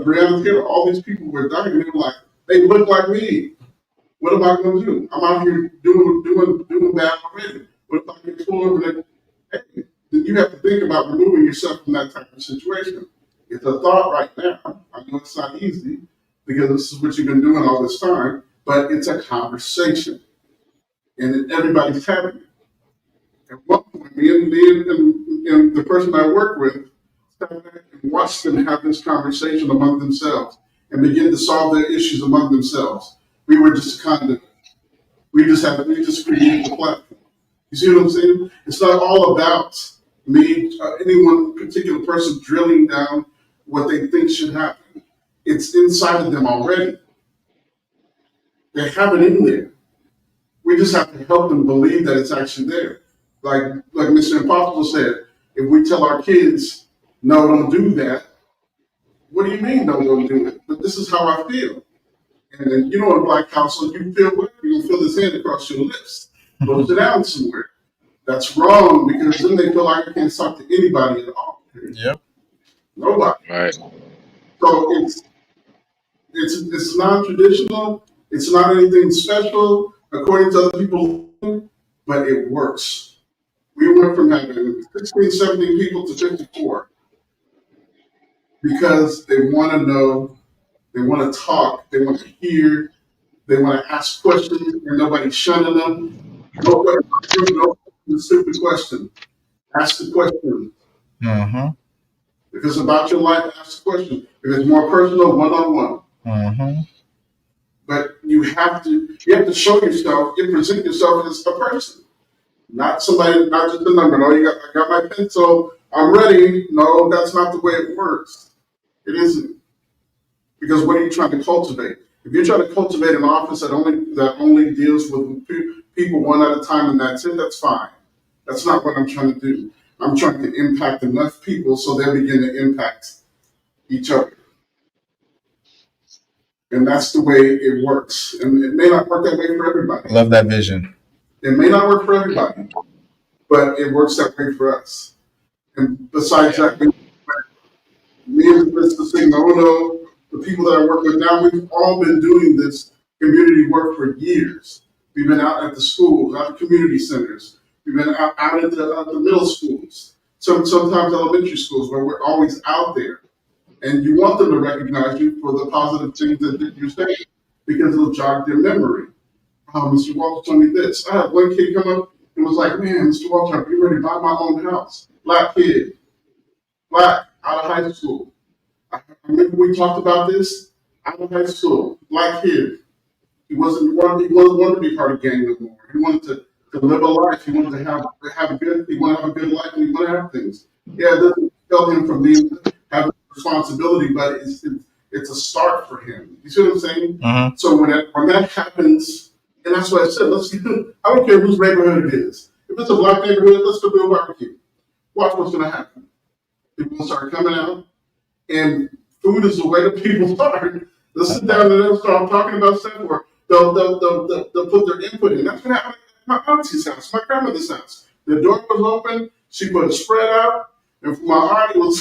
Breonna Taylor, all these people were dying, and they were like, they look like me. What am I going to do? I'm out here doing bad already. What if I get pulled over? Hey, then you have to think about removing yourself from that type of situation. It's a thought right now. I know it's not easy because this is what you've been doing all this time, but it's a conversation, and everybody's having it. At one point, me and the person I work with sat back and watched them have this conversation among themselves and begin to solve their issues among themselves. We were just a conduit. We just created the platform. You see what I'm saying? It's not all about me, any one particular person drilling down what they think should happen. It's inside of them already. They have it in there. We just have to help them believe that it's actually there. Like Mr. Impossible said, if we tell our kids, no, don't do that, what do you mean, no, don't do it? But this is how I feel. And then, in Black Council, you feel what? You're going to feel this hand across your lips. Go sit down somewhere. That's wrong, because then they feel like I can't talk to anybody at all. Yep. Nobody. Right. So it's non-traditional. It's not anything special according to other people, but it works. We went from having 16, 17 people to 54 because they want to know, they want to talk, they want to hear, they want to ask questions, and nobody's shunning them. No stupid question. Ask the question. Mm-hmm. If it's about your life, ask the question. If it's more personal, one-on-one. Mm-hmm. But you have to show yourself, you present yourself as a person, not somebody, not just a number. No, I got my pencil, I'm ready. No, that's not the way it works. It isn't. Because what are you trying to cultivate? If you're trying to cultivate an office that only deals with people one at a time and that's it, that's fine. That's not what I'm trying to do. I'm trying to impact enough people so they begin to impact each other. And that's the way it works. And it may not work that way for everybody. Love that vision. It may not work for everybody, but it works that way for us. And besides that, me and Mr. Signono, the people that I work with now, we've all been doing this community work for years. We've been out at the schools, out at community centers. We've been out at the middle schools, sometimes elementary schools, where we're always out there. And you want them to recognize you for the positive things that you're saying because it'll jog their memory. Mr. Walter told me this. I had one kid come up and was like, man, Mr. Walter, I'm getting ready to buy my own house. Black kid, black, out of high school. I remember we talked about this, out of high school, black kid. He wasn't wanted to be part of gang no more. He wanted to live a life. He wanted to have a good life, and he wanted to have things. Yeah, it doesn't tell him from having responsibility, but it's a start for him. You see what I'm saying? Mm-hmm. So when that happens, and that's what I said. I don't care whose neighborhood it is. If it's a black neighborhood, let's go do a barbecue. Watch what's going to happen. People will start coming out, and food is the way that people start. They'll sit down and they'll start talking about stuff, or they'll put their input in. That's what happened at my auntie's house, my grandmother's house. The door was open. She put a spread out, and for my auntie was,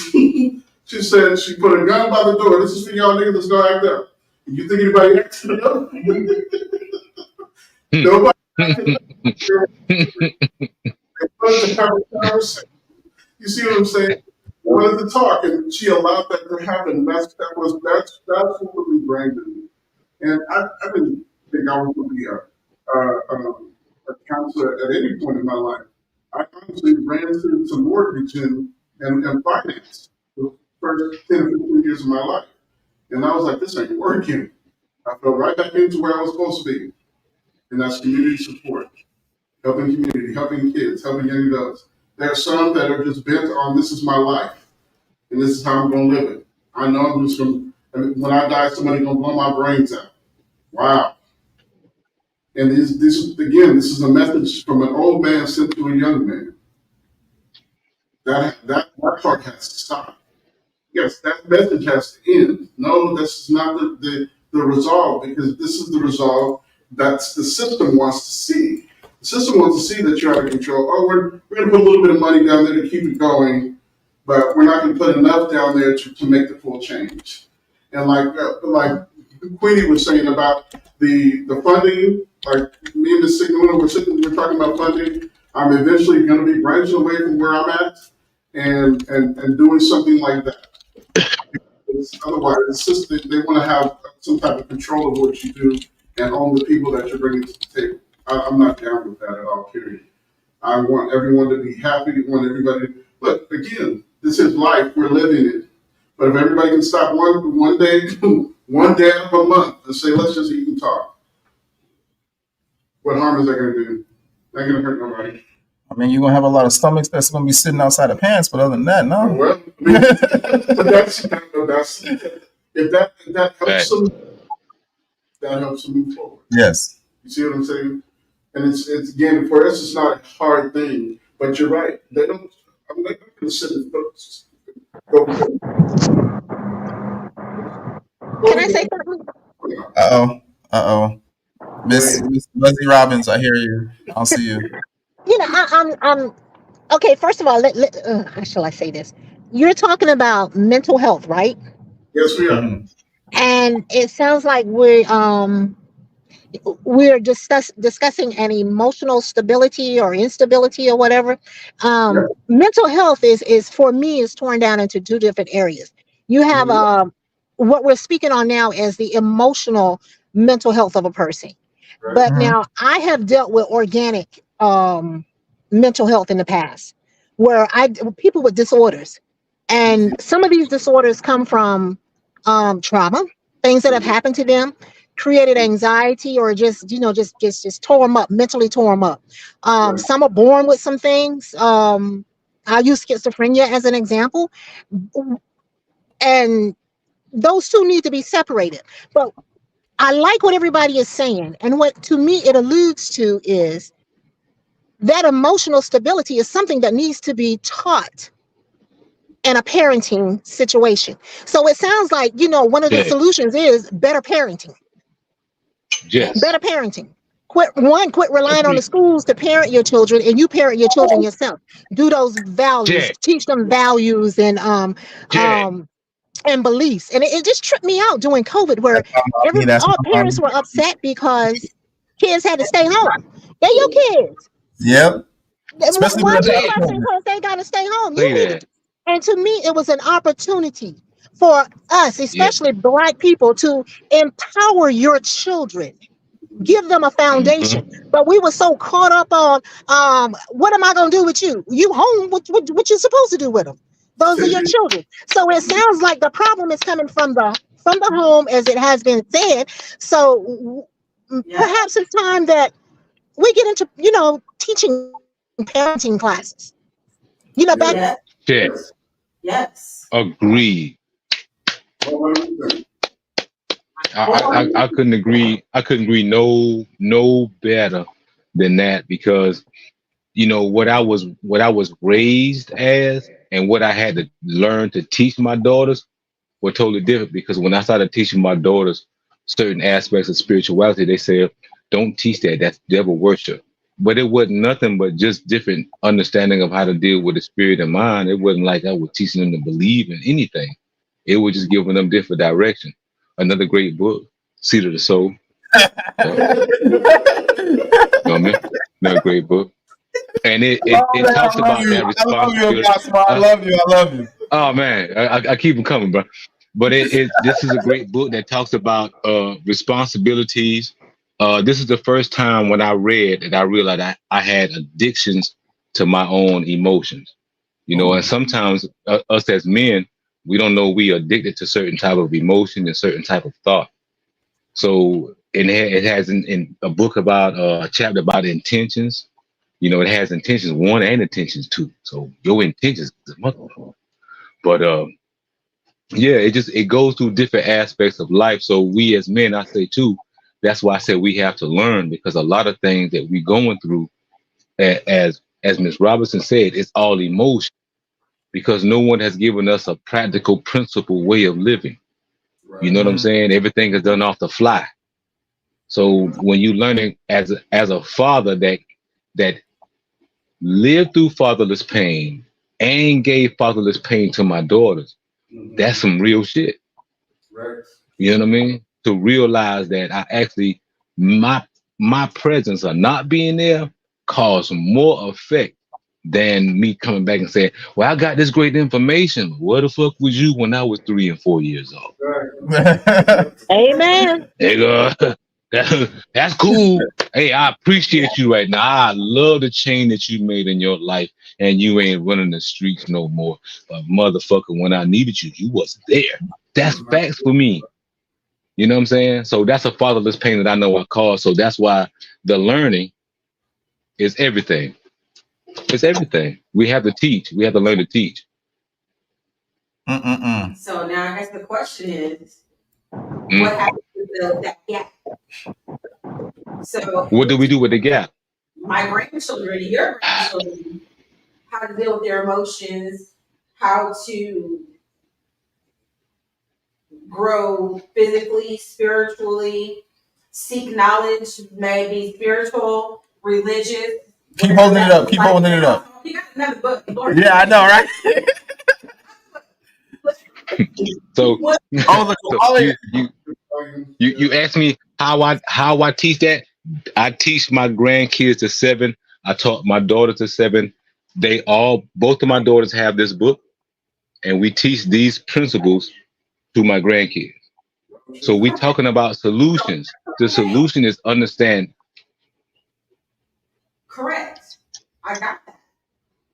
she said she put a gun by the door. This is for y'all niggas that's gonna act up. You think anybody acted up? Nobody acted up. They wanted to have a conversation. You see what I'm saying? Wanted to talk, and she allowed that to happen. That's what we brained in me. And I didn't think I was going to be a counselor at any point in my life. I honestly ran into mortgage and finance the first 10 or 15 years of my life. And I was like, this ain't working. I fell right back into where I was supposed to be. And that's community support, helping community, helping kids, helping young adults. There are some that are just bent on this is my life, and this is how I'm going to live it. I know I'm just going to, when I die, somebody's going to blow my brains out. Wow. And this is a message from an old man sent to a young man. That part has to stop. Yes, that message has to end. No, this is not the resolve, because this is the resolve that the system wants to see. The system wants to see that you're out of control. Oh, we're going to put a little bit of money down there to keep it going, but we're not going to put enough down there to make the full change. And like Queenie was saying about the funding, like me and Ms. Signora, we're talking about funding. I'm eventually going to be branching away from where I'm at and doing something like that. Because otherwise, it's just they want to have some type of control of what you do and own the people that you're bringing to the table. I'm not down with that at all, period. I want everyone to be happy. I want everybody to, look, again, this is life. We're living it. But if everybody can stop one day, one day out of a month and say, let's just eat and talk, what harm is that going to do? Not going to hurt nobody. I mean, you're going to have a lot of stomachs that's going to be sitting outside of pants, but other than that, no. Well, I mean, but that's if that helps them, that helps them move forward. Yes. You see what I'm saying? And it's again, for us, it's not a hard thing. But you're right. They don't. I'm not going to sit and go. Can I say something? Uh-oh. Miss Leslie Robbins, I hear you. I'll see you. You know, I'm okay. First of all, how shall I say this? You're talking about mental health, right? Yes, we are. Mhm. And it sounds like we're discussing an emotional stability or instability or whatever. Yeah. Mental health is for me is torn down into two different areas. You have what we're speaking on now as the emotional mental health of a person. Right. But Mhm. now I have dealt with organic mental health in the past, where people with disorders, and some of these disorders come from trauma, things that have happened to them, created anxiety, or just tore them up, mentally tore them up. Right. Some are born with some things. I'll use schizophrenia as an example, and those two need to be separated. But I like what everybody is saying, and what to me it alludes to is that emotional stability is something that needs to be taught in a parenting situation. So it sounds like, one of the Yes. solutions is better parenting. Yes. Better parenting. Quit relying on the Agreed. schools to parent your children, and you parent your children yourself. Do those values, Jack. teach them values and Jack. and beliefs. And it just tripped me out during COVID, where That's all my parents mom. were upset because kids had to stay home. They're your kids. Yep. Especially Why with are you Say it. fussing because they got to stay home? You Say need to. that. And to me, it was an opportunity for us, Yeah. especially Black people, to empower your children, give them a foundation. Mm-hmm. But we were so caught up on, what am I going to do with you? You home, what you supposed to do with them? Those are your children. So it sounds like the problem is coming from the home, as it has been said. So Yeah. perhaps it's time that we get into, teaching parenting classes. Back. Yes. Check. Yes. Agreed. What do you think? I couldn't agree. I couldn't agree no better than that, because what I was raised as and what I had to learn to teach my daughters were totally different. Because when I started teaching my daughters certain aspects of spirituality, they said, "Don't teach that. That's devil worship." But it wasn't nothing but just different understanding of how to deal with the spirit and mind. It wasn't like I was teaching them to believe in anything. It was just giving them different direction. Another great book, Seed of the Soul. Yeah. You know what I mean? Another great book. And it I talks love about you. that I love you, responsibility. Apostle. I love you. I love you. Oh man, I keep them coming, bro. But this is a great book that talks about responsibilities. This is the first time when I read that I realized I had addictions to my own emotions. And sometimes us as men, we don't know we addicted to certain type of emotion and certain type of thought. So it has in a book about a chapter about intentions. It has intentions one and intentions two. So your intentions is a motherfucker. But yeah, it goes through different aspects of life. So we as men, I say too, that's why I said we have to learn, because a lot of things that we're going through, as Miss Robertson said, it's all emotion, because no one has given us a practical principle way of living. You Right. know what I'm saying? Everything is done off the fly. So when you learning as a father that lived through fatherless pain and gave fatherless pain to my daughters, that's some real shit. Right. You know what I mean? To realize that I actually my presence or not being there caused more effect than me coming back and saying, "Well, I got this great information. Where the fuck was you when I was 3 and 4 years old?" Right. Amen. Hey, that's cool. Hey, I appreciate you right now. I love the change that you made in your life, and you ain't running the streets no more. But motherfucker, when I needed you, you wasn't there. That's facts for me. You know what I'm saying? So that's a fatherless pain that I know I caused. So that's why the learning is everything. It's everything. We have to teach. We have to learn to teach. So now I guess the question is, what Mm. happens with that gap? So What do we do with the gap? my grandchildren, your grandchildren, how to deal with their emotions, how to grow physically, spiritually, seek knowledge, maybe spiritual, religious. Keep holding it up. Keep holding it up. You got another book. Lord. Yeah, I know, right? So, Oh, the so quality. you asked me how I teach that. I teach my grandkids to 7. I taught my daughter to 7. Both of my daughters have this book, and we teach these principles to my grandkids. So we talking about solutions. The solution is understand. Correct. I got that.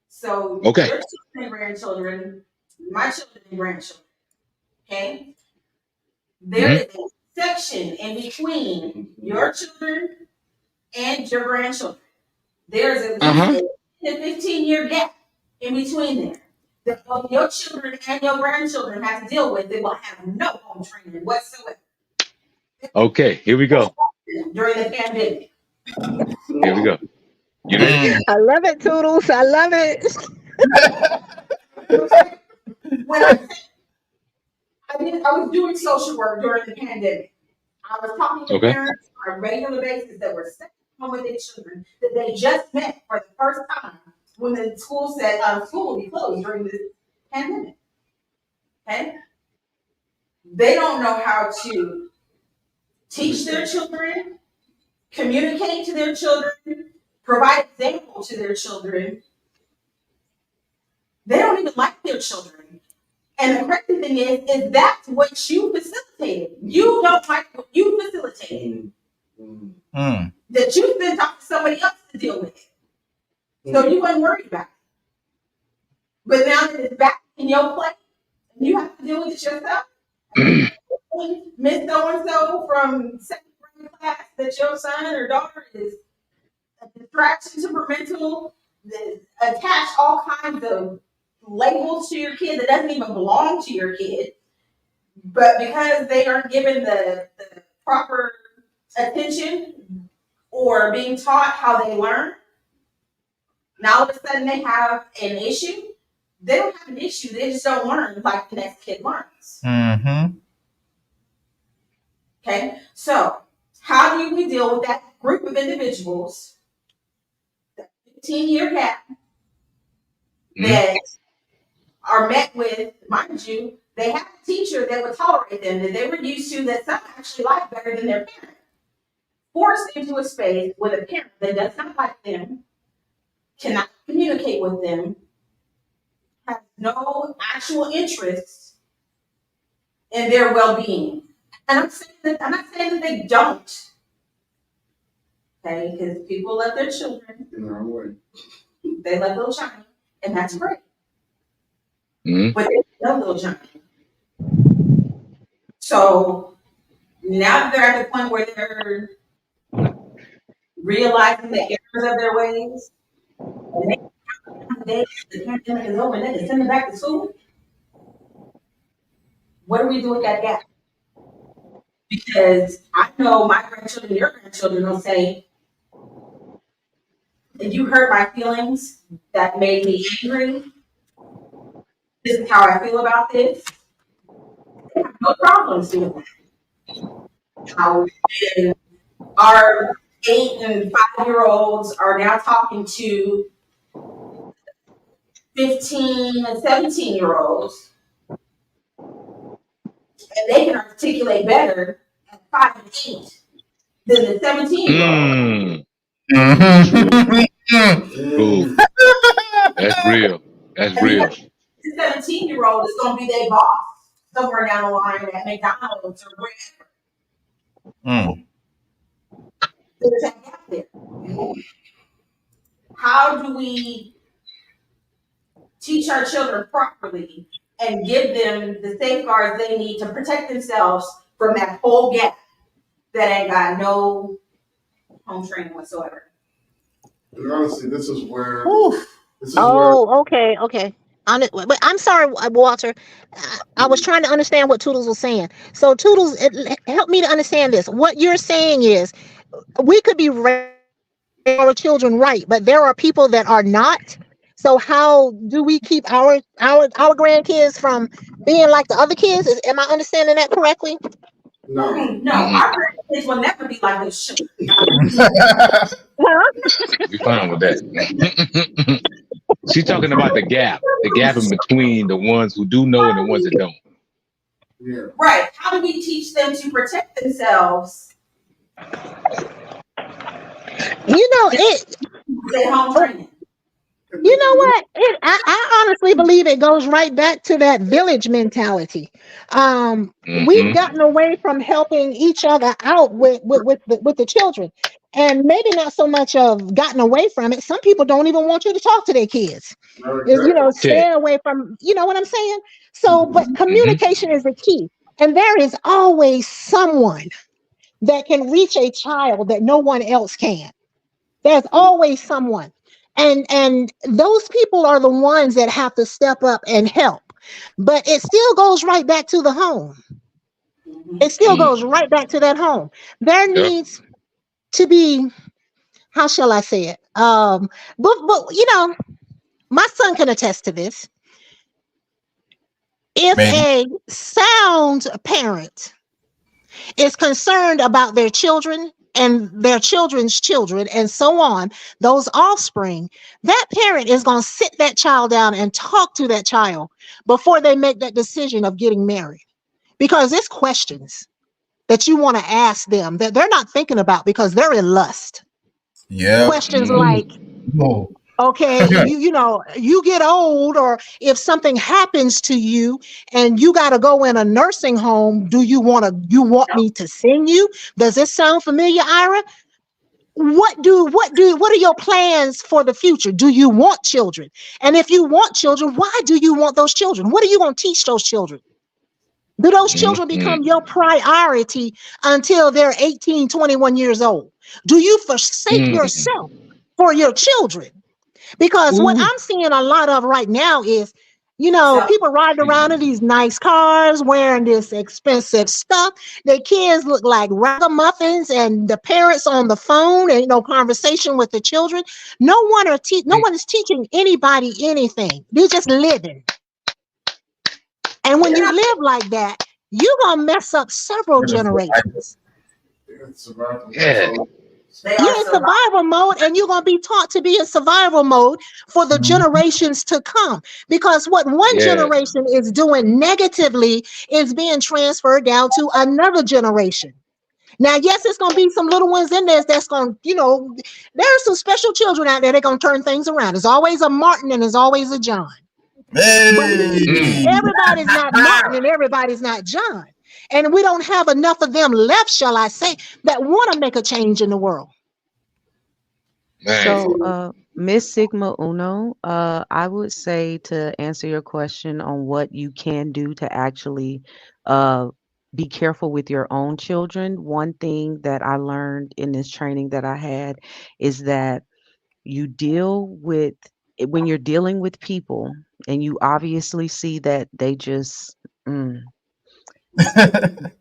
So Okay. your children and grandchildren, my children and grandchildren, okay? There is a section in between your children and your grandchildren. There's at least a 15-year gap in between there. That both your children and your grandchildren have to deal with. They will have no home training whatsoever Okay. Here we go. during the pandemic. Here we go. You ready? I love it, Toodles. I love it. When I was doing social work during the pandemic. I was talking to Okay. parents on a regular basis that were staying home with their children that they just met for the first time when the school said school will be closed during this pandemic. Okay? They don't know how to teach their children, communicate to their children, provide example to their children. They don't even like their children. And the crazy thing is that's what you facilitated. You don't like what you facilitated. That you then talk to somebody else to deal with it. So you weren't worried about it. But now that it's back in your plate, and you have to deal with it yourself. Miss so-and-so from second grade class that your son or daughter is a distraction, temperamental, that attach all kinds of labels to your kid that doesn't even belong to your kid. But because they aren't given the proper attention or being taught how they learn, now all of a sudden they have an issue. They don't have an issue, they just don't learn like the next kid learns. Okay, so how do we deal with that group of individuals, that 15-year gap that are met with, mind you, they have a teacher that would tolerate them, that they were used to, that some actually like better than their parent. Forced into a space with a parent that does not like them, cannot communicate with them, has no actual interest in their well-being. And I'm not saying that they don't. Okay, because people love their children. In their own way. They love little Johnny, and that's great. Mm-hmm. But they love little Johnny. So now that they're at the point where they're realizing the errors of their ways, and the pandemic is over, and they can send them back to school. What do we do with that gap? Because I know my grandchildren, your grandchildren will say, you hurt my feelings, that made me angry. This is how I feel about this. They have no problems doing that. How our 8 and 5-year-olds are now talking to 15 and 17-year-olds, and they can articulate better at 5 and 8 than the 17-year-old. Ooh, that's real. That's real. The 17-year-old is going to be their boss somewhere down the line at McDonald's or wherever. There's that gap there. How do we teach our children properly and give them the safeguards they need to protect themselves from that whole gap that ain't got no home training whatsoever? And honestly, this is where. Okay. But I'm sorry, Walter. I was trying to understand what Toodles was saying. So Toodles, help me to understand this. What you're saying is, we could be raising our children right, but there are people that are not. So how do we keep our grandkids from being like the other kids? Am I understanding that correctly? No. No, our grandkids will never be like this. We fine with that. She's talking about the gap in between the ones who do know and the ones that don't. Yeah. Right. How do we teach them to protect themselves? You know it. At home training. You know what? I honestly believe it goes right back to that village mentality. We've gotten away from helping each other out with the children, and maybe not so much of gotten away from it. Some people don't even want you to talk to their kids. Stay away from. You know what I'm saying? So, but communication is the key, and there is always someone that can reach a child that no one else can. There's always someone. And those people are the ones that have to step up and help. But it still goes right back to the home. It still goes right back to that home. There needs to be, how shall I say it? But my son can attest to this. If a sound parent is concerned about their children and their children's children and so on, those offspring, that parent is going to sit that child down and talk to that child before they make that decision of getting married. Because it's questions that you want to ask them that they're not thinking about because they're in lust. Yeah. Questions like, Okay, you get old, or if something happens to you and you got to go in a nursing home, you want me to send you? Does this sound familiar, Ira? What are your plans for the future? Do you want children? And if you want children, why do you want those children? What are you going to teach those children? Do those children become your priority until they're 18, 21 years old? Do you forsake yourself for your children? Because what Ooh. I'm seeing a lot of right now is, So, people riding around in these nice cars, wearing this expensive stuff. Their kids look like ragamuffins, and the parents on the phone, and conversation with the children. No one is teaching anybody anything. They're just living. And when you live like that, you're gonna mess up several We're just generations. It's survival. Yeah. they You're are in survivors. survival mode, and you're going to be taught to be in survival mode for the Mhm. generations to come. Because what one Yeah. generation is doing negatively is being transferred down to another generation. Now, yes, it's going to be some little ones in there that's going to, there are some special children out there that going to turn things around. There's always a Martin and there's always a John. But Mm. Hey. everybody's not Martin and everybody's not John. And we don't have enough of them left, shall I say, that want to make a change in the world. Man. So, Miss Sigma Uno, I would say to answer your question on what you can do to actually uh, be careful with your own children. One thing that I learned in this training that I had is that you deal with when you're dealing with people and you obviously see that they just mm,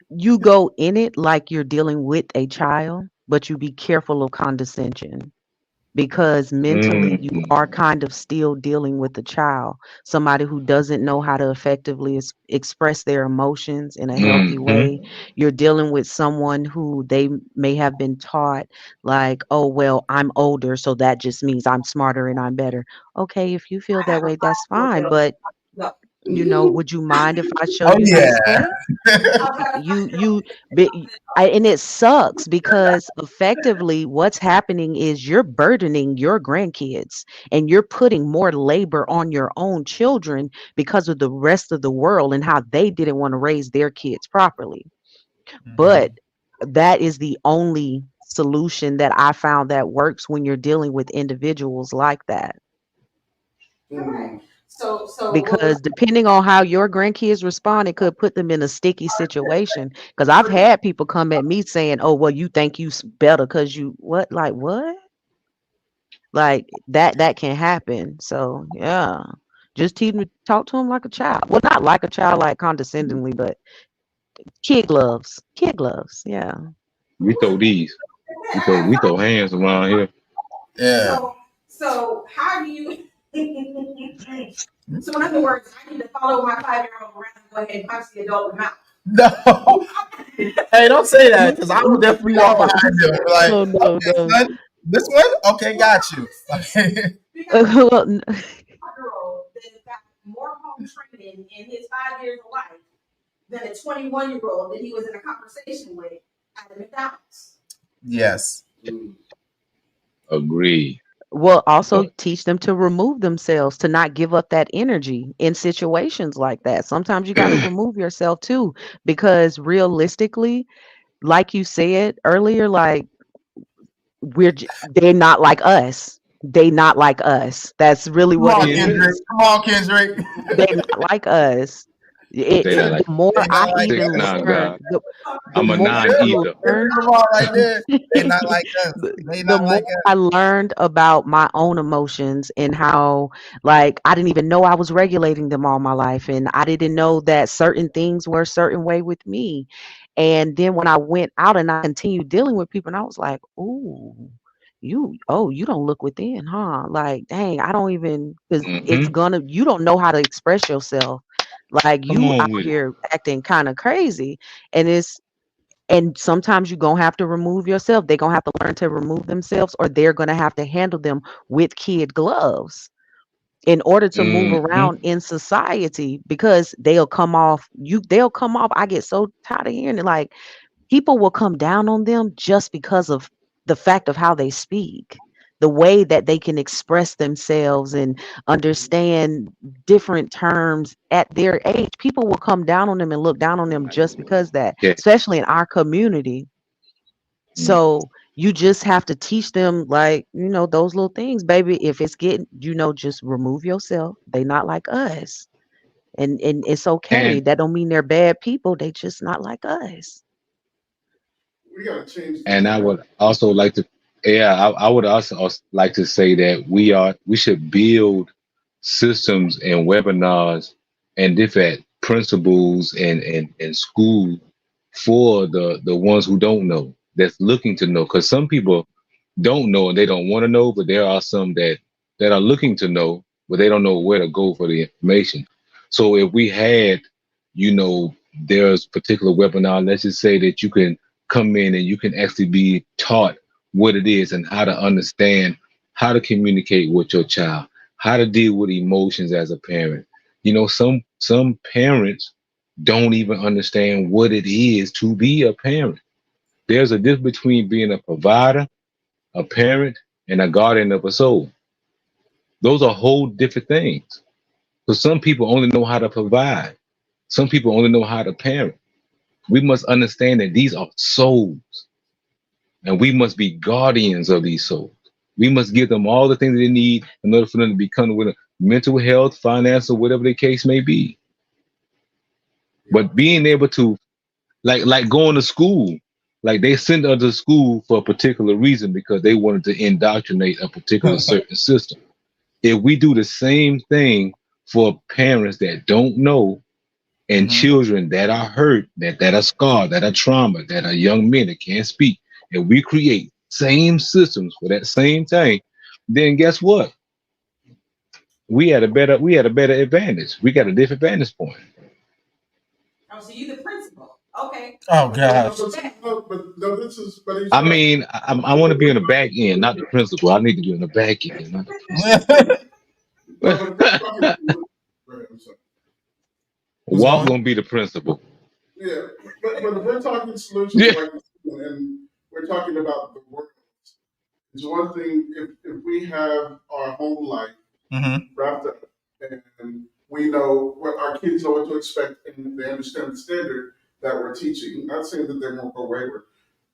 you go in it like you're dealing with a child, but you be careful of condescension because mentally you Mm. are kind of still dealing with a child, somebody who doesn't know how to effectively express their emotions in a healthy way. Mm-hmm. You're dealing with someone who they may have been taught, like, oh, well, I'm older, so that just means I'm smarter and I'm better. Okay, if you feel I that have a way, that's fine. five-year-old. But, No. would you mind if I show Oh you yeah. next day? I've got a You five-year-old. and it sucks because effectively what's happening is you're burdening your grandkids and you're putting more labor on your own children because of the rest of the world and how they didn't want to raise their kids properly. But Mhm. that is the only solution that I found that works when you're dealing with individuals like that. Correct. So what was Because depending on how your grandkids respond, it could put them in a sticky situation. Because I've had people come at me saying, "Oh, well, you think you better because you what? Like what? Like that can happen." So yeah, just talk to them like a child. Well, not like a child, like condescendingly, but kid gloves, kid gloves. Yeah. We throw these. We throw hands around here. Yeah. so how do you so in other words, I need to follow my 5-year-old around and go ahead and punch the adult in the mouth. No. Hey, don't say that because I would definitely walk No, behind you. Like, no, no, okay, no. son, this one, okay, got you. Because Well, 5-year-old that has got more home training in his 5 years of life than a 21-year-old that he was in a conversation with at the McDonald's. Yes. Agree. Well, also teach them to remove themselves, to not give up that energy in situations like that. Sometimes you got to remove yourself too, because realistically, like you said earlier, like they're not like us. They not like us. That's really Come what on, it Yeah. Kendrick. is. Come on, Kendrick. They not like us. Say that The like more They I not like six even us. nine learn, God. the I'm a more Yeah, you non-ether. Kendrick learn, Lamar right there. They not like us. They the not more like us. I learned about my own emotions and how, like, I didn't even know I was regulating them all my life. And I didn't know that certain things were a certain way with me. And then when I went out and I continued dealing with people, and I was like, ooh, you don't look within, huh? Like, dang, I don't even, because Mm-hmm. you don't know how to express yourself. Like, Come you out on with it. here acting kind of crazy. And and sometimes you're gonna have to remove yourself. They're gonna have to learn to remove themselves, or they're gonna have to handle them with kid gloves in order to move Mm-hmm. around in society because they'll come off. I get so tired of hearing it. Like people will come down on them just because of the fact of how they speak. the way that they can express themselves and understand different terms at their age, people will come down on them and look down on them just because that, Yeah. especially in our community. Mm. So you just have to teach them, like, those little things, baby. If it's getting, just remove yourself. They not like us. And it's okay. And That don't mean they're bad people. They just not like us. We gotta change the and I narrative. would also like to, yeah, I would also like to say that we should build systems and webinars and different principles and school for the ones who don't know, that's looking to know, because some people don't know and they don't want to know, but there are some that are looking to know, but they don't know where to go for the information. So if we had, there's particular webinar, let's just say that you can come in and you can actually be taught what it is and how to understand how to communicate with your child, how to deal with emotions as a parent. Some parents don't even understand what it is to be a parent. There's a difference between being a provider, a parent, and a guardian of a soul. Those are whole different things. So some people only know how to provide. Some people only know how to parent. We must understand that these are souls, and we must be guardians of these souls. We must give them all the things they need in order for them to become with mental health, finance, or whatever the case may be. Yeah. But being able to, like going to school, like they send us to school for a particular reason because they wanted to indoctrinate a particular certain system. If we do the same thing for parents that don't know, and Mhm. children that are hurt, that are scarred, that are trauma, that are young men that can't speak, and we create same systems for that same thing, then guess what? We had a better advantage. We got a different vantage point. Oh, so you the principal. Okay. Oh No, gosh. but this is, but he's I right. mean, I want to be on the back end, not the principal. I need to be on the back end, not the No, but if we're talking, principal. right, I'm sorry. Who's Walt going? gonna be the principal. Yeah, but if we're talking solutions Yeah, like this, and we're talking about the work, it's one thing if we have our home life Mm-hmm. wrapped up and we know what our kids know what to expect and they understand the standard that we're teaching. Not saying that they won't go wayward,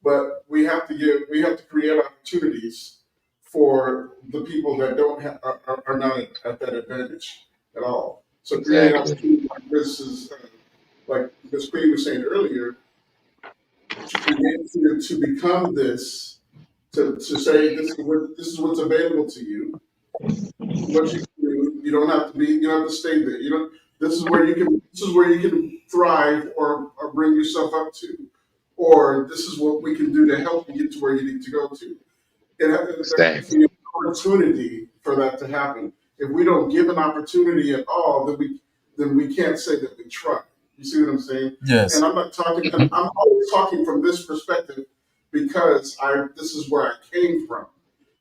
but we have to create opportunities for the people that don't have are not at that advantage at all. So creating exactly. opportunities like this is like Ms. Queen was saying earlier, to create to become this, to say this is what's available to you, what you can do. You don't have to stay there. You don't this is where you can thrive or bring yourself up to. Or this is what we can do to help you get to where you need to go to. There has to Exactly. be an opportunity for that to happen. If we don't give an opportunity at all, then we can't say that we try. You see what I'm saying? And Yes. I'm not talking. And I'm always talking from this perspective because this is where I came from.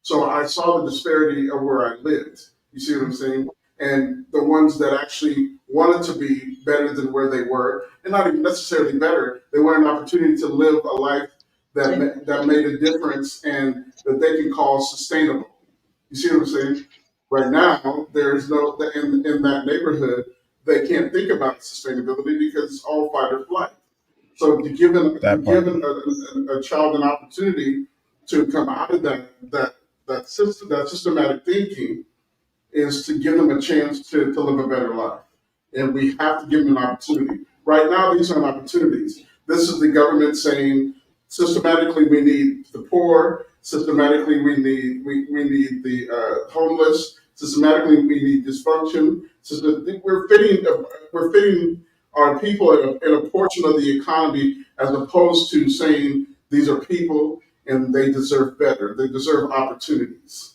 So I saw the disparity of where I lived. You see what I'm saying? And the ones that actually wanted to be better than where they were, and not even necessarily better, they wanted an opportunity to live a life that made a difference and that they can call sustainable. You see what I'm saying? Right now, there's no in that neighborhood. They can't think about sustainability because it's all fight or flight. So That part. a child an opportunity to come out of that systematic thinking is to give them a chance to live a better life. And we have to give them an opportunity. Right now, these aren't opportunities. This is the government saying systematically we need the poor, systematically we need the homeless, systematically we need dysfunction. We're fitting our people in a portion of the economy as opposed to saying these are people and they deserve better. They deserve opportunities.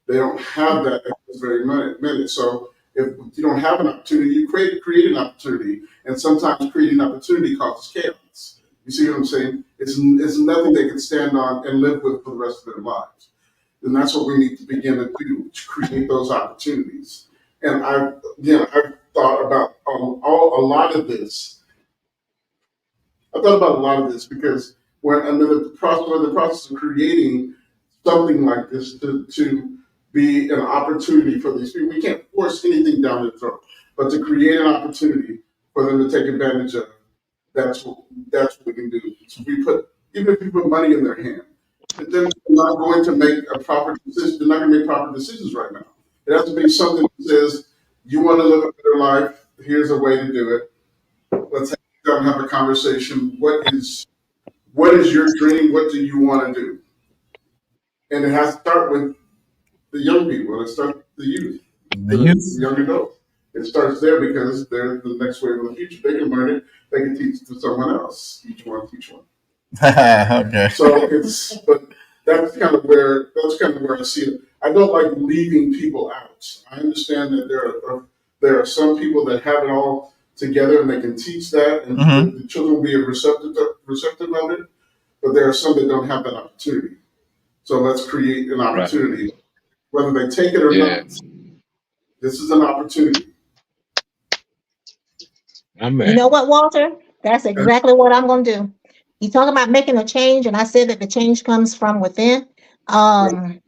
They don't have that at this very minute. So if you don't have an opportunity, you create an opportunity, and sometimes creating an opportunity causes chaos. You see what I'm saying? It's nothing they can stand on and live with for the rest of their lives. And that's what we need to begin to do to create those opportunities. And I've thought about a lot of this. I thought about a lot of this because we're in the process of creating something like this to be an opportunity for these people. We can't force anything down their throat, but to create an opportunity for them to take advantage of. That's what we can do. So even if we put money in their hand, they're not going to make a proper decision. They're not going to make proper decisions right now. It has to be something that says, you want to live a better life. Here's a way to do it. Let's have a conversation. What is your dream? What do you want to do? And it has to start with the young people. It starts with the youth, the young adults. It starts there because they're the next wave of the future. They can learn it. They can teach it to someone else. Each one teach one. Okay. So but that's kind of where I see it. I don't like leaving people out. I understand that there are some people that have it all together and they can teach that, and the children will be receptive of it. But there are some that don't have that opportunity. So let's create an opportunity, right. Whether they take it or not. This is an opportunity. You know what, Walter? That's exactly what I'm going to do. You talk about making a change, and I said that the change comes from within. And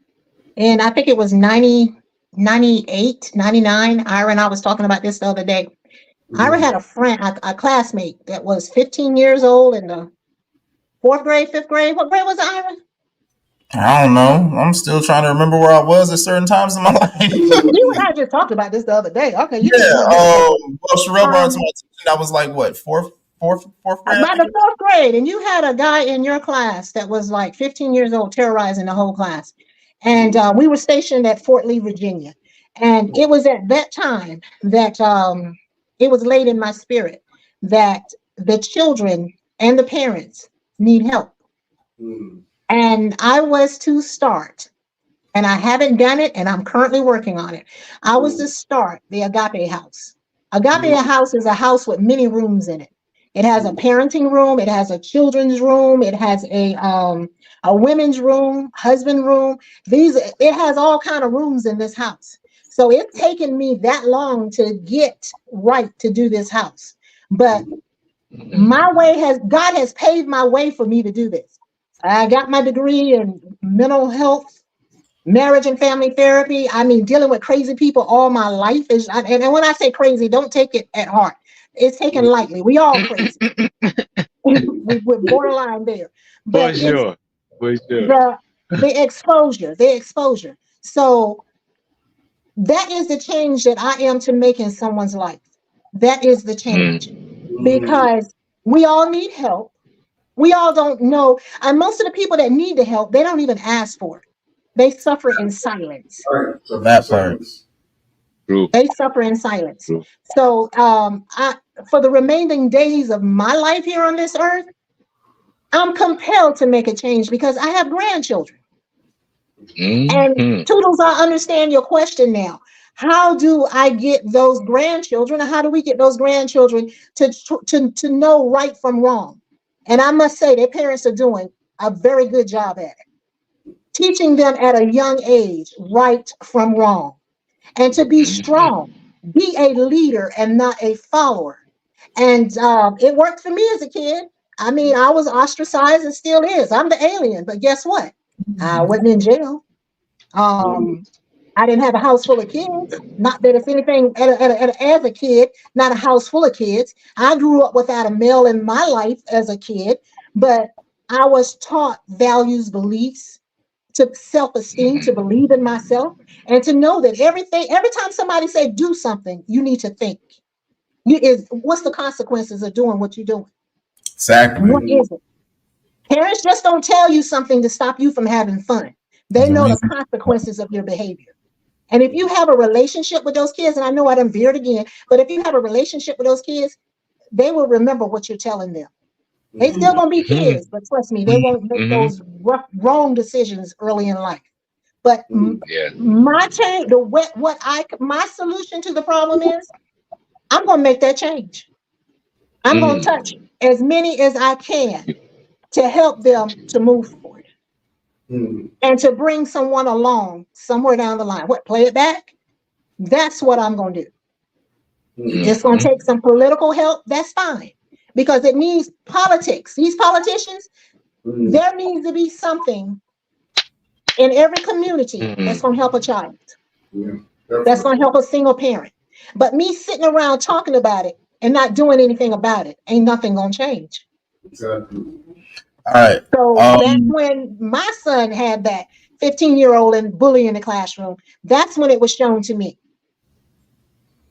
I think it was 98, 99. Ira and I was talking about this the other day. Ira had a friend, a classmate that was 15 years old in the 4th grade, 5th grade. What grade was it, Ira? I don't know. I'm still trying to remember where I was at certain times in my life. You and I just talked about this the other day. Okay. Well, Sherelle brought it to my attention. I was like, what, fourth grade? About the 4th grade. And you had a guy in your class that was like 15 years old, terrorizing the whole class. And we were stationed at Fort Lee, Virginia. And it was at that time that it was laid in my spirit that the children and the parents need help. And I was to start, and I haven't done it, and I'm currently working on it. I was to start the Agape House. Agape House is a house with many rooms in it. It has a parenting room, it has a children's room, it has a women's room, husband room. It has all kind of rooms in this house. So it's taken me that long to get right to do this house. But God has paved my way for me to do this. I got my degree in mental health, marriage and family therapy. I mean, dealing with crazy people all my life. And when I say crazy, don't take it at heart. It's taken lightly. We all crazy. We're borderline there. But For sure. The exposure. So that is the change that I am to make in someone's life. That is the change. Because we all need help. We all don't know. And most of the people that need the help, they don't even ask for it. They suffer in silence. Right. So that part. They suffer in silence. True. So for the remaining days of my life here on this earth, I'm compelled to make a change because I have grandchildren. And Toodles, I understand your question now. How do I get those grandchildren, or how do we get those grandchildren to know right from wrong? And I must say, their parents are doing a very good job at it. Teaching them at a young age, right from wrong. And to be strong, be a leader and not a follower. And it worked for me as a kid. I mean, I was ostracized and still is. I'm the alien, but guess what? I wasn't in jail. I didn't have a house full of kids. Not that it's anything as a kid, not a house full of kids. I grew up without a male in my life as a kid, but I was taught values, beliefs, to self-esteem, to believe in myself, and to know that every time somebody say do something, you need to think. What's the consequences of doing what you're doing? Exactly. What is it? Parents just don't tell you something to stop you from having fun. They know the consequences of your behavior. And if you have a relationship with those kids, and I know I done veered again, but if you have a relationship with those kids, they will remember what you're telling them. They still gonna be kids, but trust me, they won't make those wrong decisions early in life. But my change, my solution to the problem is, I'm gonna make that change. I'm gonna touch as many as I can to help them to move forward. And to bring someone along somewhere down the line. What, play it back? That's what I'm going to do. It's going to take some political help. That's fine. Because it needs politics. These politicians, there needs to be something in every community that's going to help a child. Yeah, That's going definitely. to help a single parent. But me sitting around talking about it and not doing anything about it, ain't nothing going to change. Exactly. All right. So that's when my son had that 15-year-old and bully in the classroom. That's when it was shown to me.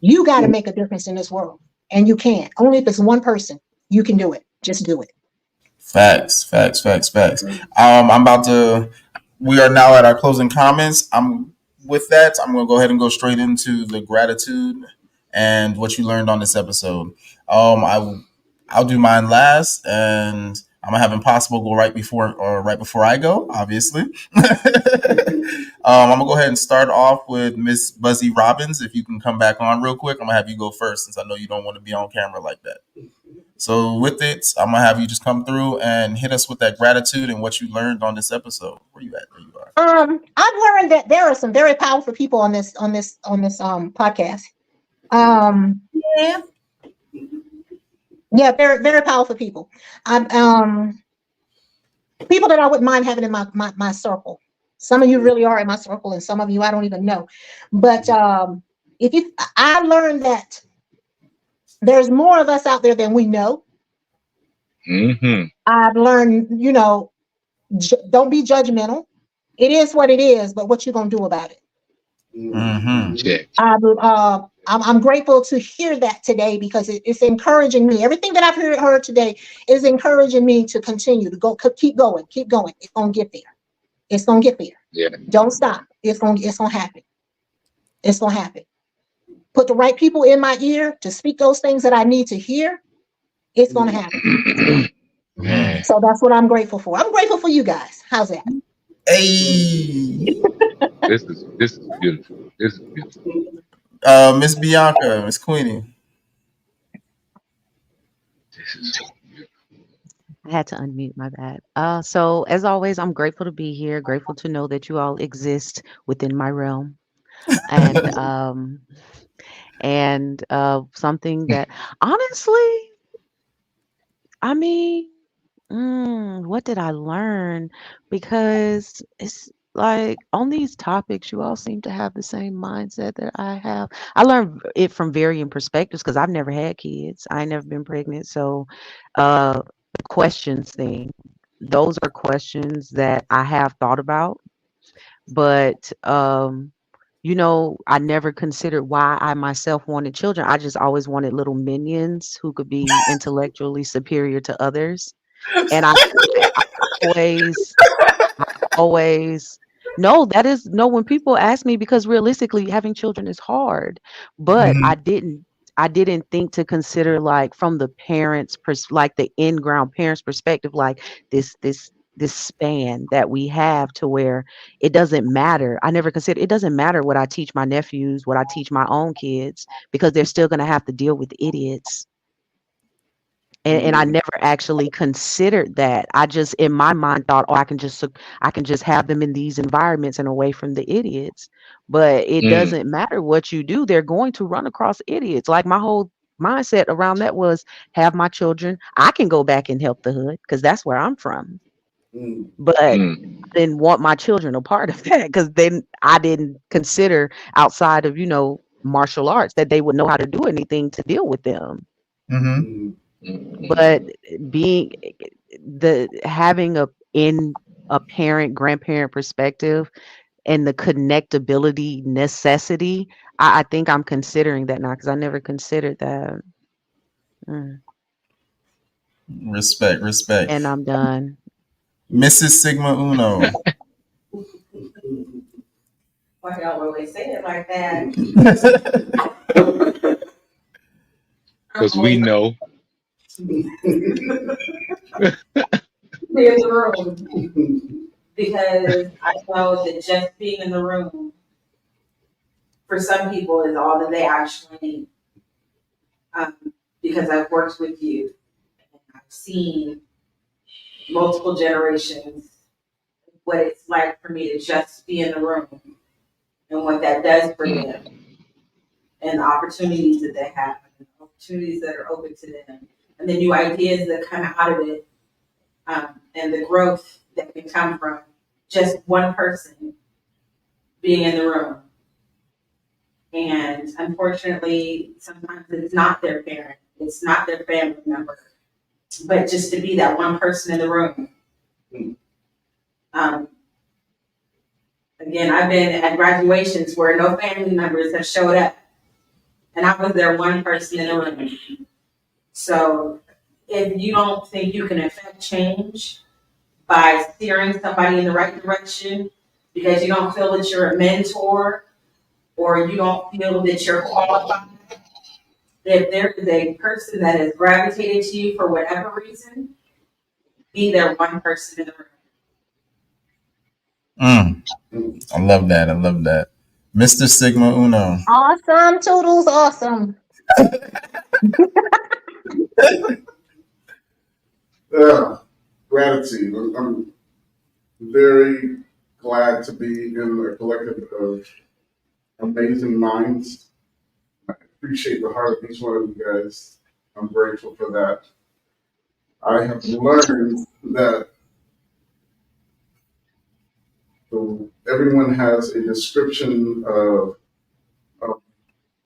You got to make a difference in this world. And you can. Only if it's one person, you can do it. Just do it. Facts, facts, facts, facts. I'm about to. We are now at our closing comments. I'm with that. I'm going to go ahead and go straight into the gratitude and what you learned on this episode. I'll do mine last, and I'm gonna have Impossible go right before I go. Obviously, I'm gonna go ahead and start off with Miss Buzzy Robbins. If you can come back on real quick, I'm gonna have you go first since I know you don't want to be on camera like that. So with it, I'm gonna have you just come through and hit us with that gratitude and what you learned on this episode. Where you at? There you are. I've learned that there are some very powerful people on this podcast. Yeah, very very powerful people. People that I wouldn't mind having in my circle. Some of you really are in my circle, and some of you I don't even know. But I learned that there's more of us out there than we know. Mm-hmm. I've learned, don't be judgmental. It is what it is, but what you gonna do about it? Mm-hmm. Check. I'm grateful to hear that today because it's encouraging me. Everything that I've heard today is encouraging me to continue to go, keep going. It's gonna get there. It's gonna get there. Yeah. Don't stop. It's gonna happen. It's gonna happen. Put the right people in my ear to speak those things that I need to hear. It's gonna happen. Man. So that's what I'm grateful for. I'm grateful for you guys. How's that? Hey, This is beautiful. This is beautiful. Miss Bianca, Miss Queenie. This is so beautiful. I had to unmute, my bad. So as always, I'm grateful to be here, grateful to know that you all exist within my realm. And something that honestly, I mean, what did I learn? Because it's like on these topics, you all seem to have the same mindset that I have. I learned it from varying perspectives because I've never had kids. I ain't never been pregnant. So the questions thing, those are questions that I have thought about, but I never considered why I myself wanted children. I just always wanted little minions who could be intellectually superior to others. And I always, I always, no, that is no, when people ask me, because realistically having children is hard, but I didn't think to consider like from the like the in-ground parents perspective, like this span that we have to where it doesn't matter. I never considered it doesn't matter what I teach my nephews, what I teach my own kids, because they're still going to have to deal with idiots. And I never actually considered that. I just in my mind thought, oh, I can just have them in these environments and away from the idiots. But it Mm. doesn't matter what you do, they're going to run across idiots. Like my whole mindset around that was have my children. I can go back and help the hood because that's where I'm from. But I Mm. didn't want my children a part of that because then I didn't consider outside of, martial arts that they would know how to do anything to deal with them. Mm-hmm. But being the having a parent grandparent perspective and the connectability necessity, I think I'm considering that now because I never considered that. Mm. Respect, respect. And I'm done. Mrs. Sigma Uno. Why y'all always say it like that? Because we know. Be in the room because I know that just being in the room for some people is all that they actually need. Because I've worked with you and I've seen multiple generations what it's like for me to just be in the room and what that does for them and the opportunities that they have and the opportunities that are open to them and the new ideas that come out of it and the growth that can come from just one person being in the room. And unfortunately, sometimes it's not their parent, it's not their family member, but just to be that one person in the room. Again, I've been at graduations where no family members have showed up, and I was there one person in the room. So if you don't think you can affect change by steering somebody in the right direction because you don't feel that you're a mentor or you don't feel that you're qualified, if there is a person that has gravitated to you for whatever reason, be there one person in the room. I love that. I love that. Mr. Sigma Uno. Awesome, Toodles, awesome. Gratitude. I'm very glad to be in a collective of amazing minds. I appreciate the heart of each one of you guys. I'm grateful for that. I have learned that everyone has a description of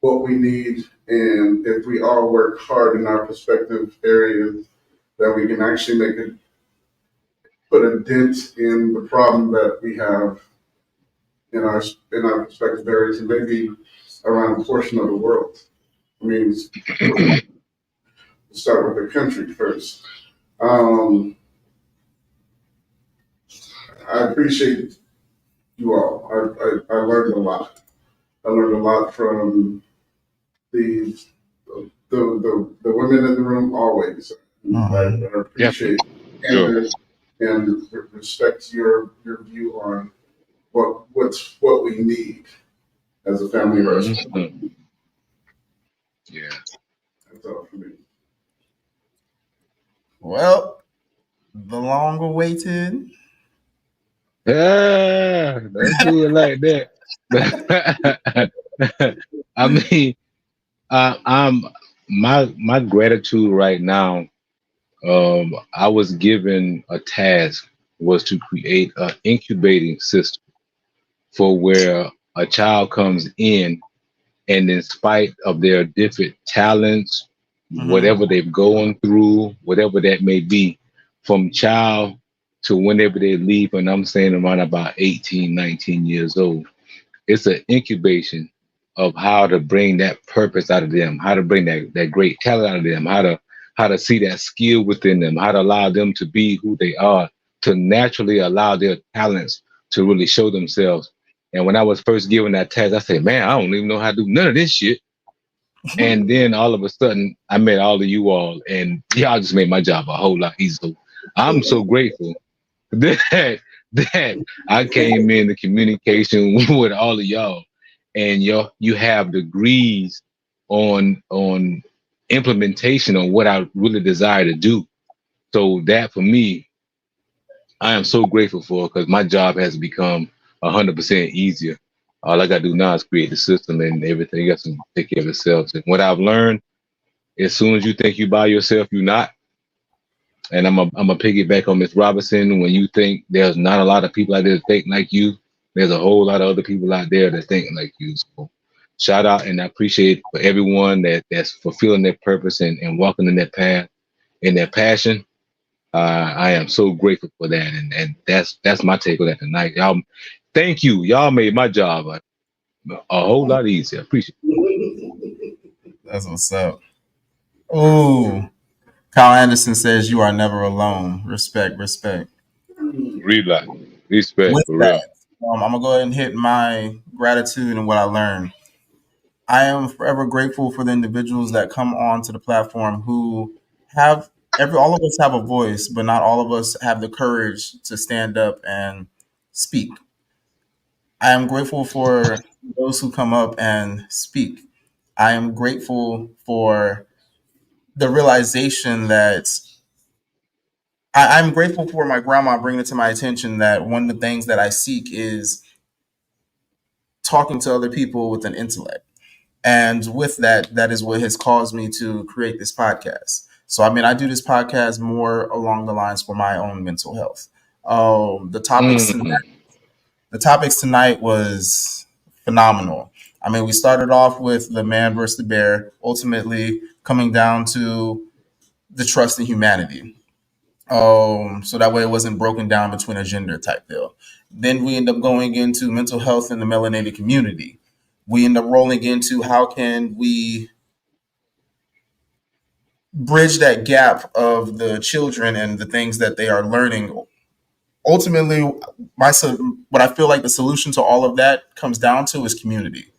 what we need, and if we all work hard in our respective areas, that we can actually put a dent in the problem that we have in our respective areas, and maybe around a portion of the world. I mean, we'll start with the country first. I appreciate you all. I learned a lot. I learned a lot from the women in the room always. I appreciate and respect your view on what we need as a family restaurant. Yeah. That's all for me. Well, the long awaited. Don't do it like that. I mean, I'm my gratitude right now. I was given a task was to create an incubating system for where a child comes in, and in spite of their different talents, whatever they've gone through, whatever that may be, from child to whenever they leave, and I'm saying around about 18, 19 years old, it's an incubation of how to bring that purpose out of them, how to bring that great talent out of them, how to see that skill within them, how to allow them to be who they are, to naturally allow their talents to really show themselves. And when I was first given that task, I said, man, I don't even know how to do none of this shit. And then all of a sudden, I met all of you all, and y'all just made my job a whole lot easier. So I'm so grateful that I came in the communication with all of y'all, and you have degrees on implementation on what I really desire to do. So that for me, I am so grateful for, because my job has become 100% easier. All I gotta do now is create the system, and everything else can take care of itself. And what I've learned, as soon as you think you by yourself, you're not. And I'm a piggyback on Miss Robinson. When you think there's not a lot of people out there that think like you, there's a whole lot of other people out there that think like you. So shout out, and I appreciate for everyone that's fulfilling their purpose and walking in that path and their passion. I am so grateful for that, and that's my take on that tonight. Y'all, thank you. Y'all made my job a whole lot easier. Appreciate it. That's what's up. Oh, Kyle Anderson says you are never alone. Respect, respect. Respect With for real. that, I'm gonna go ahead and hit my gratitude and what I learned. I am forever grateful for the individuals that come onto the platform who have all of us have a voice, but not all of us have the courage to stand up and speak. I am grateful for those who come up and speak. I am grateful for the realization that I'm grateful for my grandma bringing it to my attention that one of the things that I seek is talking to other people with an intellect. And with that, that is what has caused me to create this podcast. So, I mean, I do this podcast more along the lines for my own mental health. The topics tonight the topics tonight was phenomenal. I mean, we started off with the man versus the bear, ultimately coming down to the trust in humanity. So that way it wasn't broken down between a gender type deal. Then we end up going into mental health in the melanated community. We end up rolling into how can we bridge that gap of the children and the things that they are learning. Ultimately, what I feel like the solution to all of that comes down to is community.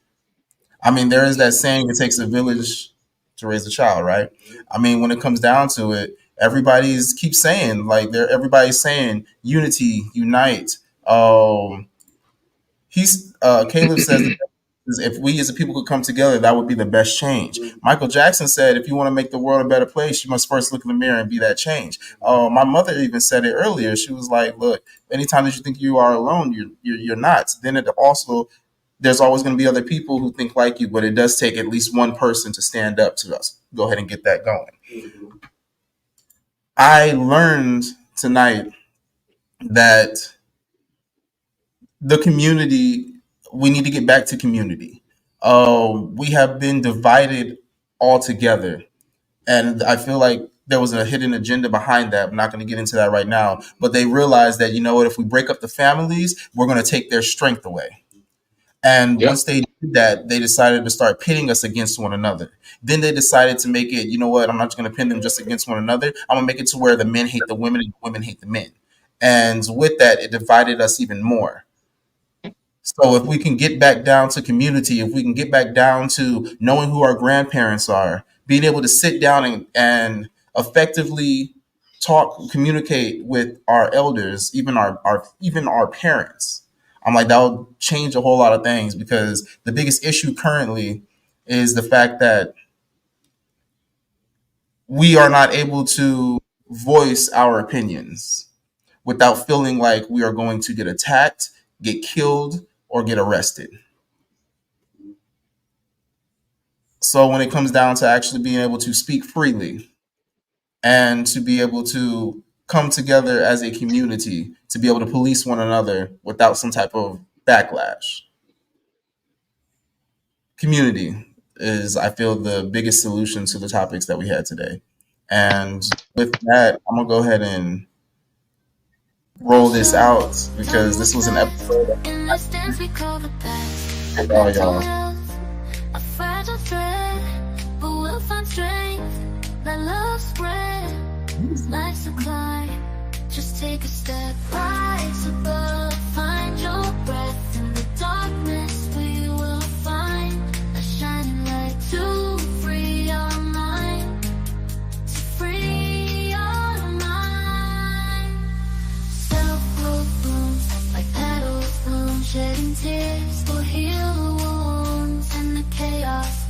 I mean, there is that saying, it takes a village to raise a child, right? I mean, when it comes down to it, everybody's keeps saying, like, everybody's saying unity, unite. Caleb says that if we as a people could come together, that would be the best change. Michael Jackson said, if you want to make the world a better place, you must first look in the mirror and be that change. My mother even said it earlier. She was like, look, anytime that you think you are alone, you're not. Then it also, there's always going to be other people who think like you, but it does take at least one person to stand up to us. Go ahead and get that going. I learned tonight that the community, we need to get back to community. We have been divided altogether. And I feel like there was a hidden agenda behind that. I'm not going to get into that right now. But they realized that, you know what, if we break up the families, we're going to take their strength away. And Yep. once they did that, they decided to start pitting us against one another. Then they decided to make it, you know what, I'm not going to pin them just against one another. I'm going to make it to where the men hate the women and the women hate the men. And with that, it divided us even more. So if we can get back down to community, if we can get back down to knowing who our grandparents are, being able to sit down and effectively talk, communicate with our elders, even our parents. I'm like, that will change a whole lot of things, because the biggest issue currently is the fact that we are not able to voice our opinions without feeling like we are going to get attacked, get killed, or get arrested. So when it comes down to actually being able to speak freely and to be able to come together as a community, to be able to police one another without some type of backlash, community is, I feel, the biggest solution to the topics that we had today. And with that, I'm going to go ahead and roll this out, because this was an episode. In this dance we call the past. Oh, y'all. A fragile thread, but we'll find strength. Let love spread. Life's a climb. Just take a step, rise above. Find your breath in the darkness. We will find a shining light to free our mind. To free our mind. Self-growth blooms like petals bloom, shedding tears will heal the wounds and the chaos